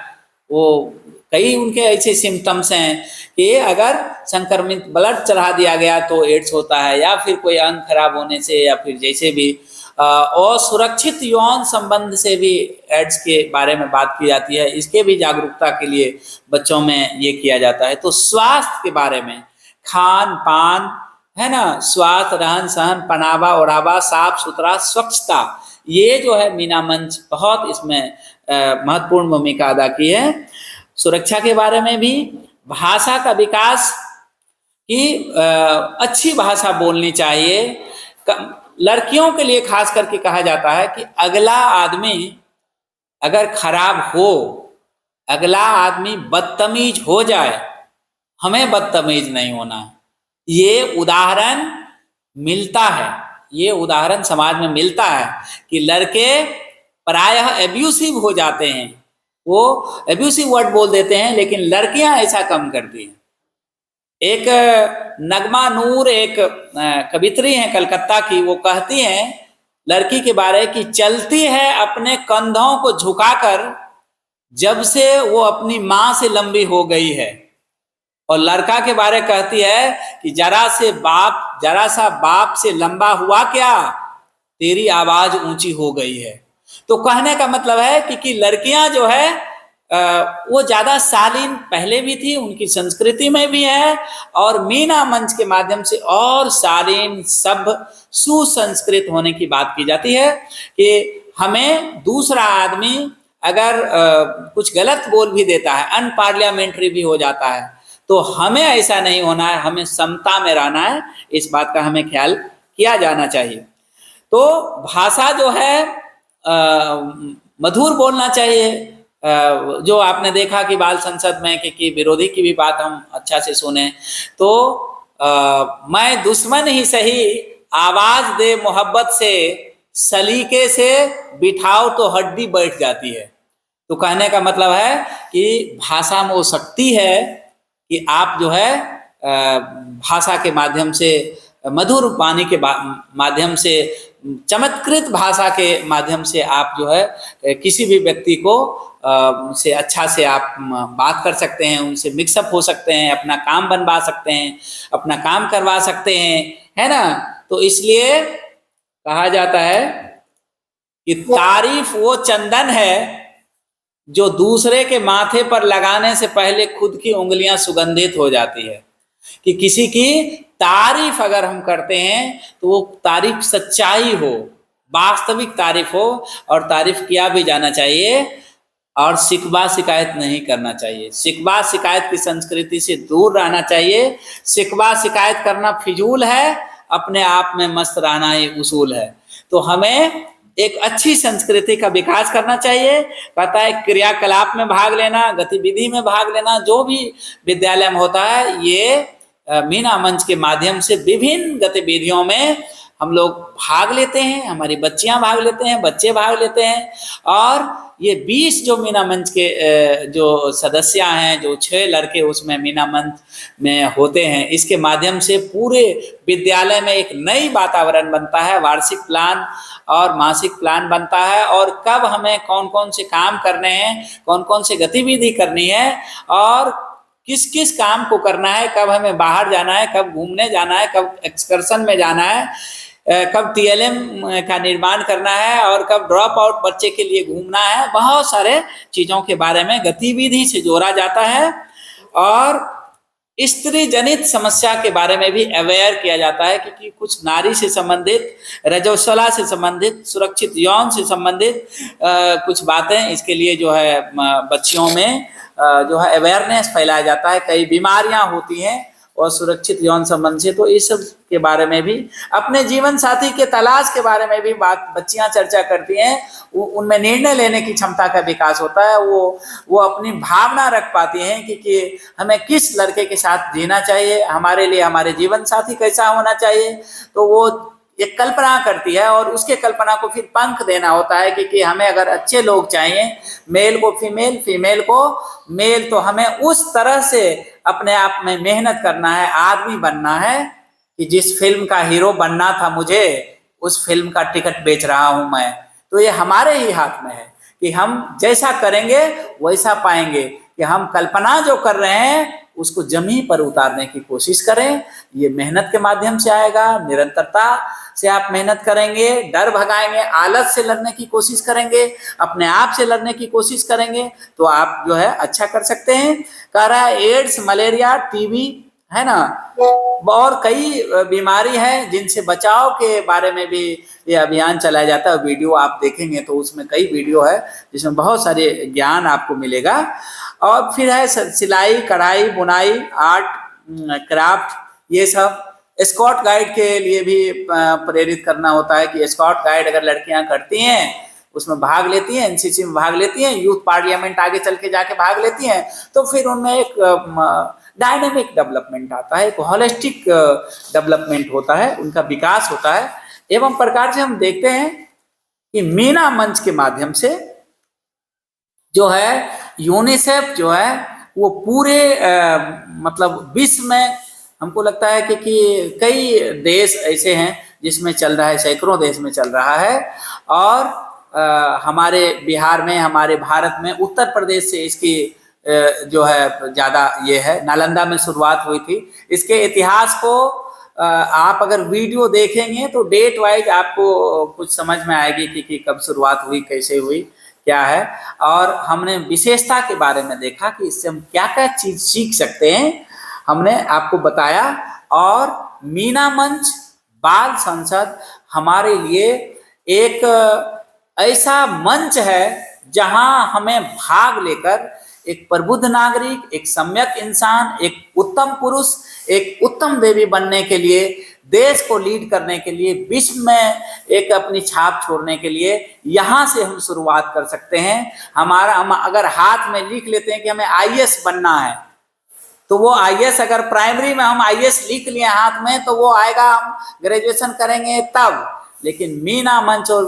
वो कई उनके ऐसे सिम्टम्स हैं कि अगर संक्रमित ब्लड चढ़ा दिया गया तो एड्स होता है, या फिर कोई अंग खराब होने से, या फिर जैसे भी असुरक्षित यौन संबंध से भी एड्स के बारे में बात की जाती है। इसके भी जागरूकता के लिए बच्चों में ये किया जाता है। तो स्वास्थ्य के बारे में, खान पान, है ना, स्वास्थ्य, रहन सहन, पहनावा ओढ़ावा, साफ सुथरा, स्वच्छता, ये जो है मीना मंच बहुत इसमें महत्वपूर्ण भूमिका अदा की है। सुरक्षा के बारे में भी, भाषा का विकास की अच्छी भाषा बोलनी चाहिए। लड़कियों के लिए खास करके कहा जाता है कि अगला आदमी अगर खराब हो, अगला आदमी बदतमीज हो जाए, हमें बदतमीज नहीं होना। ये उदाहरण मिलता है, ये उदाहरण समाज में मिलता है कि लड़के प्रायः एब्यूसिव हो जाते हैं, वो एब्यूसिव वर्ड बोल देते हैं, लेकिन लड़कियां ऐसा कम करती हैं। एक नगमा नूर, एक कवित्री हैं कलकत्ता की, वो कहती हैं लड़की के बारे कि चलती है अपने कंधों को झुकाकर जब से वो अपनी माँ से लंबी हो गई है। और लड़का के बारे कहती है कि जरा सा बाप से लंबा हुआ क्या, तेरी आवाज ऊंची हो गई है। तो कहने का मतलब है कि लड़कियां जो है वो ज्यादा शालीन पहले भी थी, उनकी संस्कृति में भी है, और मीना मंच के माध्यम से और शालीन, सभ्य, सुसंस्कृत होने की बात की जाती है कि हमें दूसरा आदमी अगर कुछ गलत बोल भी देता है, अनपार्लियामेंट्री भी हो जाता है, तो हमें ऐसा नहीं होना है, हमें समता में रहना है, इस बात का हमें ख्याल किया जाना चाहिए। तो भाषा जो है मधुर बोलना चाहिए। जो आपने देखा कि बाल संसद में कि विरोधी की भी बात हम अच्छा से सुने, तो मैं दुश्मन ही सही आवाज दे मोहब्बत से, सलीके से बिठाओ तो हड्डी बैठ जाती है। तो कहने का मतलब है कि भाषा में वो शक्ति है कि आप जो है भाषा के माध्यम से, मधुर वाणी के माध्यम से, चमत्कृत भाषा के माध्यम से आप जो है किसी भी व्यक्ति को से अच्छा से आप बात कर सकते हैं, उनसे मिक्सअप हो सकते हैं, अपना काम बनवा सकते हैं, अपना काम करवा सकते हैं, है ना। तो इसलिए कहा जाता है कि तारीफ वो चंदन है जो दूसरे के माथे पर लगाने से पहले खुद की उंगलियां सुगंधित हो जाती है। कि किसी की तारीफ अगर हम करते हैं तो वो तारीफ सच्चाई हो, वास्तविक तारीफ हो, और तारीफ किया भी जाना चाहिए, और शिकवा शिकायत नहीं करना चाहिए। शिकवा शिकायत की संस्कृति से दूर रहना चाहिए। शिकवा शिकायत करना फिजूल है, अपने आप में मस्त रहना ही उसूल है। तो हमें एक अच्छी संस्कृति का विकास करना चाहिए। कहता है क्रियाकलाप में भाग लेना, गतिविधि में भाग लेना, जो भी विद्यालय में होता है, ये मीना मंच के माध्यम से विभिन्न गतिविधियों में हम लोग भाग लेते हैं, हमारी बच्चियां भाग लेते हैं, बच्चे भाग लेते हैं। और ये 20 जो मीना मंच के जो सदस्य हैं, जो 6 लड़के उसमें मीना मंच में होते हैं, इसके माध्यम से पूरे विद्यालय में एक नई वातावरण बनता है। वार्षिक प्लान और मासिक प्लान बनता है, और कब हमें कौन कौन से काम करने हैं, कौन कौन से गतिविधि करनी है, और किस किस काम को करना है, कब हमें बाहर जाना है, कब घूमने जाना है, कब एक्सकर्शन में जाना है, कब टीएलएम का निर्माण करना है, और कब ड्रॉप आउट बच्चे के लिए घूमना है। बहुत सारे चीज़ों के बारे में गतिविधि से जोड़ा जाता है। और स्त्री जनित समस्या के बारे में भी अवेयर किया जाता है, क्योंकि कुछ नारी से संबंधित, रजोत्सला से संबंधित, सुरक्षित यौन से संबंधित कुछ बातें, इसके लिए जो है बच्चियों में जो है अवेयरनेस फैलाया जाता है। कई बीमारियां होती हैं और सुरक्षित यौन संबंध से, तो इस सब के बारे में भी, अपने जीवन साथी के तलाश के बारे में भी बात बच्चियां चर्चा करती हैं। उनमें निर्णय लेने की क्षमता का विकास होता है। वो अपनी भावना रख पाती हैं कि हमें किस लड़के के साथ जीना चाहिए, हमारे लिए हमारे जीवन साथी कैसा होना चाहिए। तो वो एक कल्पना करती है, और उसके कल्पना को फिर पंख देना होता है कि हमें अगर अच्छे लोग चाहिए, मेल को फीमेल, फीमेल को मेल, तो हमें उस तरह से अपने आप में मेहनत करना है, आदमी बनना है कि जिस फिल्म का हीरो बनना था मुझे, उस फिल्म का टिकट बेच रहा हूं मैं। तो ये हमारे ही हाथ में है कि हम जैसा करेंगे वैसा पाएंगे, कि हम कल्पना जो कर रहे हैं उसको जमीन पर उतारने की कोशिश करें। ये मेहनत के माध्यम से आएगा, निरंतरता से आप मेहनत करेंगे, डर भगाएंगे, आलस से लड़ने की कोशिश करेंगे, अपने आप से लड़ने की कोशिश करेंगे, तो आप जो है अच्छा कर सकते हैं। कह रहा है एड्स, मलेरिया, टीबी, है ना, और कई बीमारी है जिनसे बचाव के बारे में भी ये अभियान चलाया जाता है। वीडियो आप देखेंगे तो उसमें कई वीडियो है जिसमें बहुत सारे ज्ञान आपको मिलेगा। और फिर है सिलाई, कढ़ाई, बुनाई, आर्ट, क्राफ्ट, ये सब। स्काउट गाइड के लिए भी प्रेरित करना होता है कि स्काउट गाइड अगर लड़कियां करती हैं, उसमें भाग लेती हैं, एनसीसी में भाग लेती हैं, यूथ पार्लियामेंट आगे चल के जाके भाग लेती हैं, तो फिर उनमें एक डायनेमिक डेवलपमेंट आता है, एक होलिस्टिक डेवलपमेंट होता है, उनका विकास होता है। एवं प्रकार से हम देखते हैं कि मीना मंच के माध्यम से जो है यूनिसेफ जो है वो पूरे मतलब विश्व में, हमको लगता है कि कई देश ऐसे हैं जिसमें चल रहा है, सैकड़ों देश में चल रहा है। और हमारे बिहार में, हमारे भारत में, उत्तर प्रदेश से इसकी जो है ज़्यादा ये है। नालंदा में शुरुआत हुई थी। इसके इतिहास को आप अगर वीडियो देखेंगे तो डेट वाइज आपको कुछ समझ में आएगी कि कब शुरुआत हुई, कैसे हुई, क्या है। और हमने विशेषता के बारे में देखा कि इससे हम क्या क्या चीज़ सीख सकते हैं, हमने आपको बताया। और मीना मंच, बाल संसद हमारे लिए एक ऐसा मंच है जहां हमें भाग लेकर एक प्रबुद्ध नागरिक, एक सम्यक इंसान, एक उत्तम पुरुष, एक उत्तम देवी बनने के लिए, देश को लीड करने के लिए, विश्व में एक अपनी छाप छोड़ने के लिए यहाँ से हम शुरुआत कर सकते हैं। हम अगर हाथ में लिख लेते हैं कि हमें आईएएस बनना है, तो वो आईएएस अगर प्राइमरी में हम आईएएस लिख लिए हाथ में तो वो आएगा, हम ग्रेजुएशन करेंगे तब। लेकिन मीना मंच और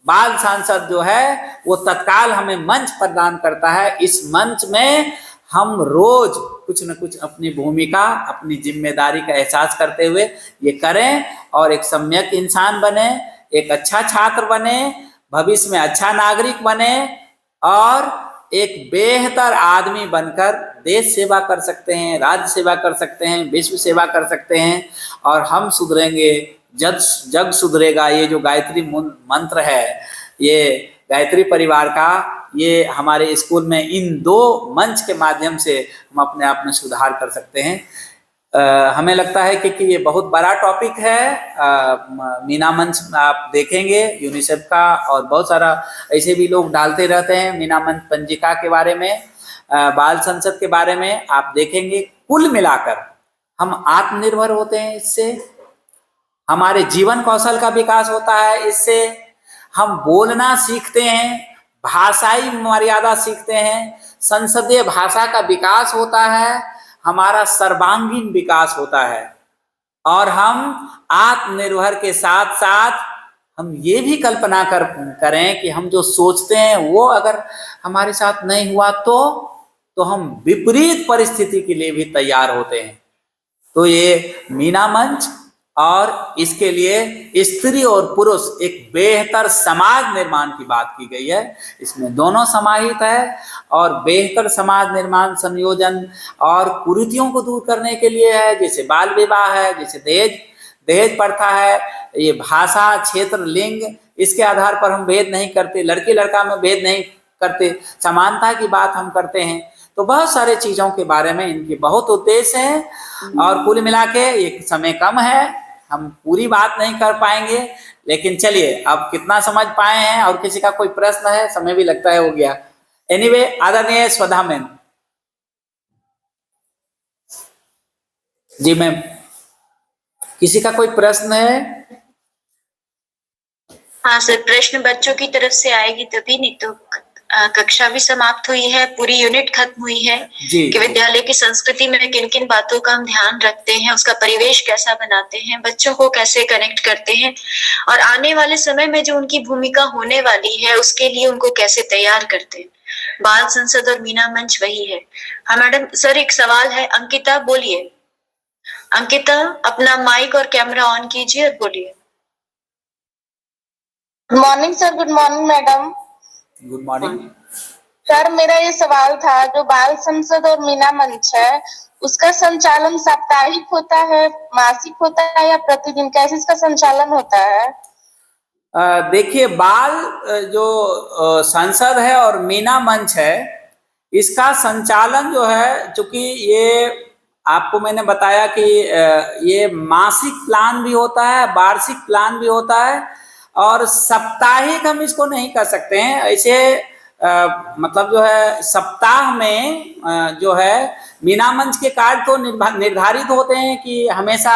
बाल सांसद जो है वो तत्काल हमें मंच प्रदान करता है। इस मंच में हम रोज कुछ न कुछ अपनी भूमिका, अपनी जिम्मेदारी का एहसास करते हुए ये करें और एक सम्यक इंसान बने, एक अच्छा छात्र बने, भविष्य में अच्छा नागरिक बने और एक बेहतर आदमी बनकर देश सेवा कर सकते हैं, राज्य सेवा कर सकते हैं, विश्व सेवा कर सकते हैं और हम सुधरेंगे, जग सुधरेगा। ये जो गायत्री मंत्र है, ये गायत्री परिवार का, ये हमारे स्कूल में इन 2 मंच के माध्यम से हम अपने आप में सुधार कर सकते हैं। हमें लगता है कि ये बहुत बड़ा टॉपिक है। मीना मंच आप देखेंगे यूनिसेफ का, और बहुत सारा ऐसे भी लोग डालते रहते हैं मीना मंच पंजिका के बारे में, बाल संसद के बारे में आप देखेंगे। कुल मिलाकर हम आत्मनिर्भर होते हैं इससे, हमारे जीवन कौशल का विकास होता है इससे, हम बोलना सीखते हैं, भाषाई मर्यादा सीखते हैं, संसदीय भाषा का विकास होता है, हमारा सर्वांगीण विकास होता है और हम आत्मनिर्भर के साथ साथ हम ये भी कल्पना करें कि हम जो सोचते हैं वो अगर हमारे साथ नहीं हुआ तो हम विपरीत परिस्थिति के लिए भी तैयार होते हैं। तो ये मीना मंच और इसके लिए स्त्री और पुरुष एक बेहतर समाज निर्माण की बात की गई है, इसमें दोनों समाहित है और बेहतर समाज निर्माण, संयोजन और कुरीतियों को दूर करने के लिए है, जैसे बाल विवाह है, जैसे दहेज प्रथा है, ये भाषा, क्षेत्र, लिंग, इसके आधार पर हम भेद नहीं करते, लड़की लड़का में भेद नहीं करते, समानता की बात हम करते हैं। तो बहुत सारे चीजों के बारे में इनके बहुत उद्देश्य हैं और कुल मिला के एक समय कम है, हम पूरी बात नहीं कर पाएंगे, लेकिन चलिए अब कितना समझ पाए हैं। और किसी का कोई प्रश्न है? समय भी लगता है हो गया। एनीवे, आदरणीय स्वधा मैम जी, मैम किसी का कोई प्रश्न है? हाँ सर, प्रश्न बच्चों की तरफ से आएगी तभी, नहीं तो कक्षा भी समाप्त हुई है, पूरी यूनिट खत्म हुई है कि विद्यालय की संस्कृति में किन किन बातों का हम ध्यान रखते हैं, उसका परिवेश कैसा बनाते हैं, बच्चों को कैसे कनेक्ट करते हैं और आने वाले समय में जो उनकी भूमिका होने वाली है उसके लिए उनको कैसे तैयार करते हैं। बाल संसद और मीना मंच वही है। हाँ मैडम, सर एक सवाल है, अंकिता बोलिए। अंकिता, अपना माइक और कैमरा ऑन कीजिए और बोलिए। Good morning sir. Good morning madam. Good morning sir, मेरा ये सवाल था, जो बाल संसद और मीना मंच है उसका संचालन साप्ताहिक होता है, मासिक होता है या प्रतिदिन, कैसे इसका संचालन होता है? देखिए, बाल जो संसद है और मीना मंच है, इसका संचालन जो है, चूंकि ये आपको मैंने बताया कि ये मासिक प्लान भी होता है, वार्षिक प्लान भी होता है और साप्ताहिक हम इसको नहीं कर सकते हैं। ऐसे मतलब जो है सप्ताह में जो है मीना मंच के कार्य तो निर्धारित होते हैं कि हमेशा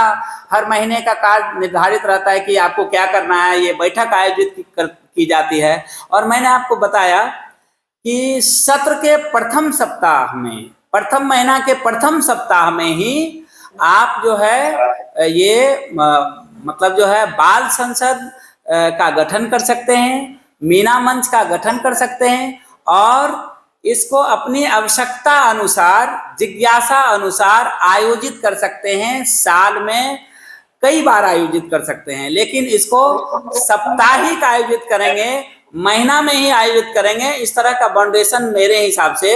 हर महीने का कार्य निर्धारित रहता है कि आपको क्या करना है, ये बैठक आयोजित की जाती है। और मैंने आपको बताया कि सत्र के प्रथम सप्ताह में, प्रथम महीना के प्रथम सप्ताह में ही आप जो है ये मतलब जो है बाल संसद का गठन कर सकते हैं, मीना मंच का गठन कर सकते हैं और इसको अपनी आवश्यकता अनुसार, जिज्ञासा अनुसार आयोजित कर सकते हैं। साल में कई बार आयोजित कर सकते हैं, लेकिन इसको साप्ताहिक आयोजित करेंगे, महीना में ही आयोजित करेंगे, इस तरह का बाउंडेशन मेरे हिसाब से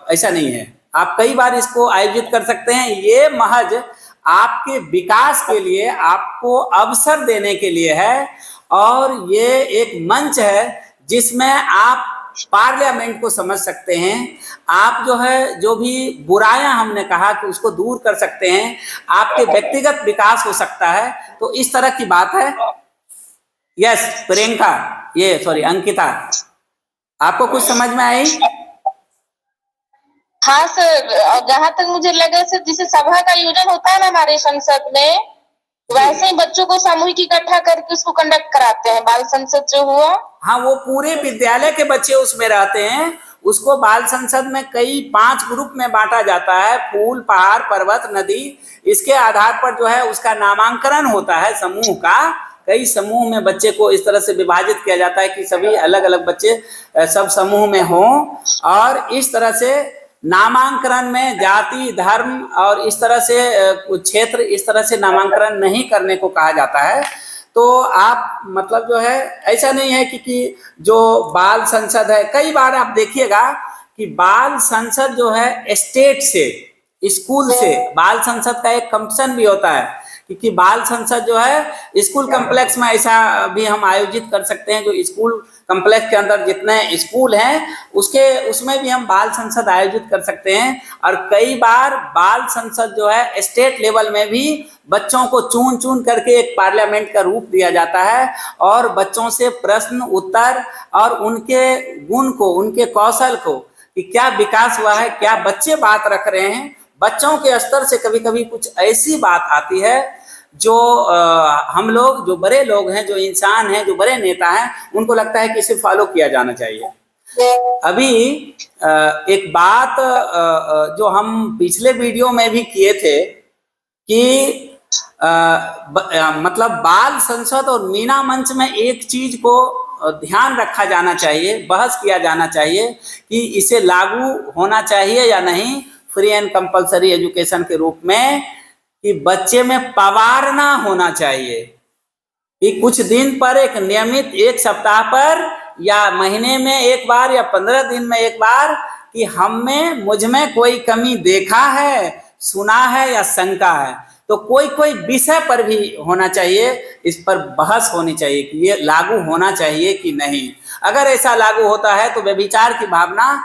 ऐसा नहीं है। आप कई बार इसको आयोजित कर सकते हैं। ये महज आपके विकास के लिए, आपको अवसर देने के लिए है और ये एक मंच है जिसमें आप पार्लियामेंट को समझ सकते हैं। आप जो है, जो भी बुराइयां हमने कहा कि उसको दूर कर सकते हैं, आपके व्यक्तिगत विकास हो सकता है। तो इस तरह की बात है। यस प्रियंका, ये सॉरी अंकिता। आपको कुछ समझ में आई? हाँ सर, और जहाँ तक मुझे लगा सर, जैसे सभा का आयोजन होता है ना हमारे संसद में, वैसे ही बच्चों को सामूहिक इकट्ठा करके उसको कंडक्ट कराते हैं, बाल संसद जो हुआ। हाँ, वो पूरे विद्यालय के बच्चे उसमें रहते हैं। उसको बाल संसद में कई 5 ग्रुप में बांटा जाता है, फूल, पहाड़, पर्वत, नदी, इसके आधार पर जो है उसका नामांकन होता है समूह का। कई समूह में बच्चे को इस तरह से विभाजित किया जाता है कि सभी अलग अलग बच्चे सब समूह में हों, और इस तरह से नामांकन में जाति, धर्म और इस तरह से क्षेत्र, इस तरह से नामांकन नहीं करने को कहा जाता है। तो आप मतलब जो है ऐसा नहीं है कि जो बाल संसद है, कई बार आप देखिएगा कि बाल संसद जो है स्टेट से, स्कूल से बाल संसद का एक कंपटीशन भी होता है, क्योंकि बाल संसद जो है स्कूल कॉम्प्लेक्स में ऐसा भी हम आयोजित कर सकते हैं। जो स्कूल कॉम्प्लेक्स के अंदर जितने स्कूल हैं उसमें भी हम बाल संसद आयोजित कर सकते हैं। और कई बार बाल संसद जो है स्टेट लेवल में भी बच्चों को चुन चुन करके एक पार्लियामेंट का रूप दिया जाता है, और बच्चों से प्रश्न उत्तर और उनके गुण को, उनके कौशल को, कि क्या विकास हुआ है, क्या बच्चे बात रख रहे हैं। बच्चों के स्तर से कभी कभी कुछ ऐसी बात आती है जो हम लोग, जो बड़े लोग हैं, जो इंसान हैं, जो बड़े नेता हैं, उनको लगता है कि इसे फॉलो किया जाना चाहिए। अभी एक बात जो हम पिछले वीडियो में भी किए थे कि मतलब बाल संसद और मीना मंच में एक चीज को ध्यान रखा जाना चाहिए, बहस किया जाना चाहिए कि इसे लागू होना चाहिए या नहीं, फ्री एंड कंपलसरी एजुकेशन के रूप में, कि बच्चे में पवार ना होना चाहिए, कि कुछ दिन पर एक नियमित, एक सप्ताह पर या महीने में एक बार या 15 दिन में एक बार, कि हम में, मुझ में कोई कमी देखा है, सुना है या शंका है, तो कोई कोई विषय पर भी होना चाहिए, इस पर बहस होनी चाहिए कि ये लागू होना चाहिए कि नहीं। अगर ऐसा लागू होता है तो व्यभिचार की भावना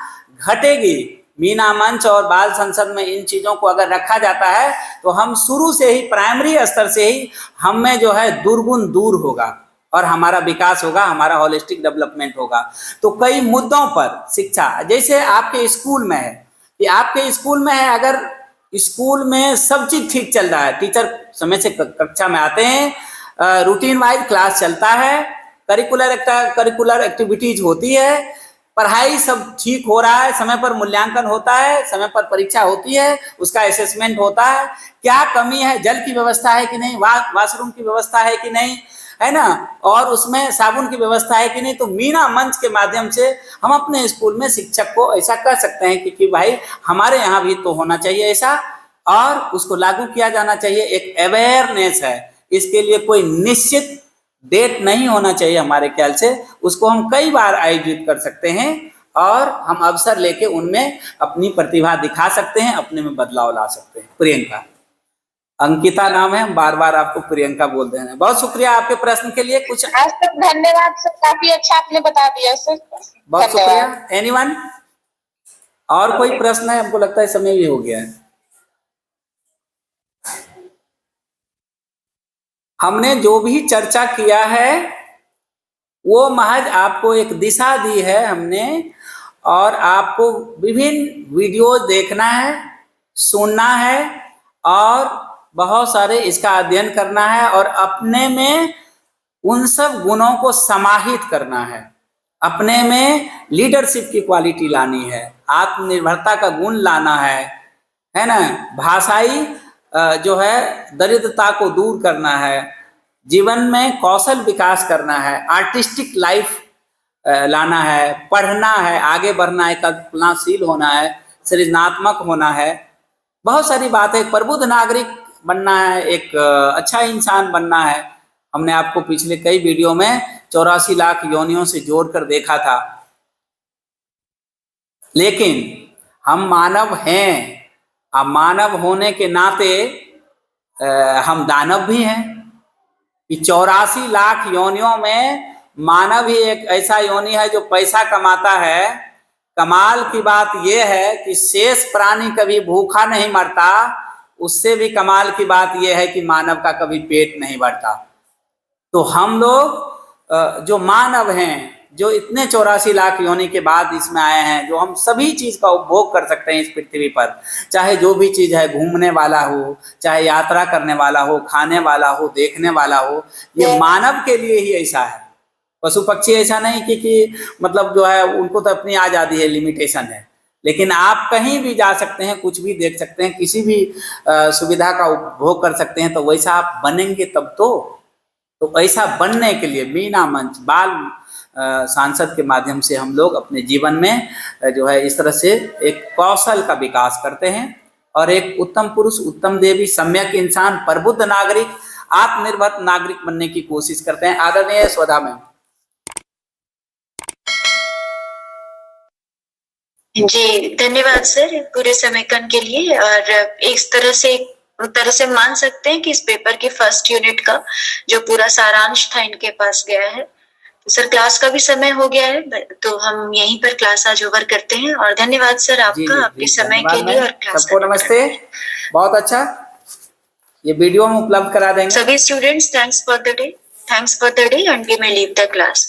घटेगी। मीना मंच और बाल संसद में इन चीजों को अगर रखा जाता है तो हम शुरू से ही, प्राइमरी स्तर से ही, हम में जो है दुर्गुण दूर होगा और हमारा विकास होगा, हमारा होलिस्टिक डेवलपमेंट होगा। तो कई मुद्दों पर शिक्षा, जैसे आपके स्कूल में है, कि आपके स्कूल में है, अगर स्कूल में सब चीज ठीक चल रहा है, टीचर समय से कक्षा में आते हैं, रूटीन वाइज क्लास चलता है, करिकुलर एक्टिविटीज होती है, पढ़ाई सब ठीक हो रहा है, समय पर मूल्यांकन होता है, समय पर परीक्षा होती है, उसका असेसमेंट होता है, क्या कमी है, जल की व्यवस्था है कि नहीं, वॉशरूम की व्यवस्था है कि नहीं, है ना, और उसमें साबुन की व्यवस्था है कि नहीं। तो मीना मंच के माध्यम से हम अपने स्कूल में शिक्षक को ऐसा कर सकते हैं कि भाई हमारे यहाँ भी तो होना चाहिए ऐसा, और उसको लागू किया जाना चाहिए। एक अवेयरनेस है, इसके लिए कोई निश्चित डेट नहीं होना चाहिए हमारे ख्याल से, उसको हम कई बार आयोजित कर सकते हैं और हम अवसर लेके उनमें अपनी प्रतिभा दिखा सकते हैं, अपने में बदलाव ला सकते हैं। प्रियंका, अंकिता नाम है, हम बार बार आपको प्रियंका बोल रहे हैं। बहुत शुक्रिया आपके प्रश्न के लिए। कुछ आज तक धन्यवाद सर, काफी अच्छा आपने बता दिया सर, बहुत शुक्रिया। एनीवन और कोई प्रश्न है? हमको लगता है समय भी हो गया है। हमने जो भी चर्चा किया है वो महज आपको एक दिशा दी है हमने, और आपको विभिन्न वीडियो देखना है, सुनना है, और बहुत सारे इसका अध्ययन करना है, और अपने में उन सब गुणों को समाहित करना है, अपने में लीडरशिप की क्वालिटी लानी है, आत्मनिर्भरता का गुण लाना है ना, भाषाई जो है दरिद्रता को दूर करना है, जीवन में कौशल विकास करना है, आर्टिस्टिक लाइफ लाना है, पढ़ना है, आगे बढ़ना है, कल्पनाशील होना है, सृजनात्मक होना है, बहुत सारी बातें, प्रबुद्ध नागरिक बनना है, एक अच्छा इंसान बनना है। हमने आपको पिछले कई वीडियो में 84 लाख योनियों से जोड़कर देखा था, लेकिन हम मानव हैं। अब मानव होने के नाते हम दानव भी हैं कि 84 लाख योनियों में मानव ही एक ऐसा योनि है जो पैसा कमाता है। कमाल की बात यह है कि शेष प्राणी कभी भूखा नहीं मरता, उससे भी कमाल की बात यह है कि मानव का कभी पेट नहीं भरता। तो हम लोग जो मानव हैं, जो इतने 84 लाख योनि के बाद इसमें आए हैं, जो हम सभी चीज का उपभोग कर सकते हैं इस पृथ्वी पर, चाहे जो भी चीज है, घूमने वाला हो, चाहे यात्रा करने वाला हो, खाने वाला हो, देखने वाला हो, ये मानव के लिए ही ऐसा है। पशु पक्षी ऐसा नहीं कि मतलब जो है उनको तो अपनी आजादी है, लिमिटेशन है, लेकिन आप कहीं भी जा सकते हैं, कुछ भी देख सकते हैं, किसी भी सुविधा का उपभोग कर सकते हैं। तो वैसा आप बनेंगे तब तो ऐसा बनने के लिए मीना मंच बाल सांसद के माध्यम से हम लोग अपने जीवन में जो है इस तरह से एक कौशल का विकास करते हैं और एक उत्तम पुरुष, उत्तम देवी, सम्यक इंसान, प्रबुद्ध नागरिक, आत्मनिर्भर नागरिक बनने की कोशिश करते हैं। आदरणीय स्वधा मैम। जी धन्यवाद सर पूरे समेकन के लिए। और एक तरह से मान सकते हैं कि इस पेपर की फर्स्ट यूनिट का जो पूरा सारांश था इनके पास गया है। तो सर क्लास का भी समय हो गया है, तो हम यहीं पर क्लास आज ओवर करते हैं। और धन्यवाद सर आपका आपके समय के लिए और क्लास। सबको नमस्ते, बहुत अच्छा। ये वीडियो हम उपलब्ध करा देंगे। सभी students thanks for the day and we may leave the class.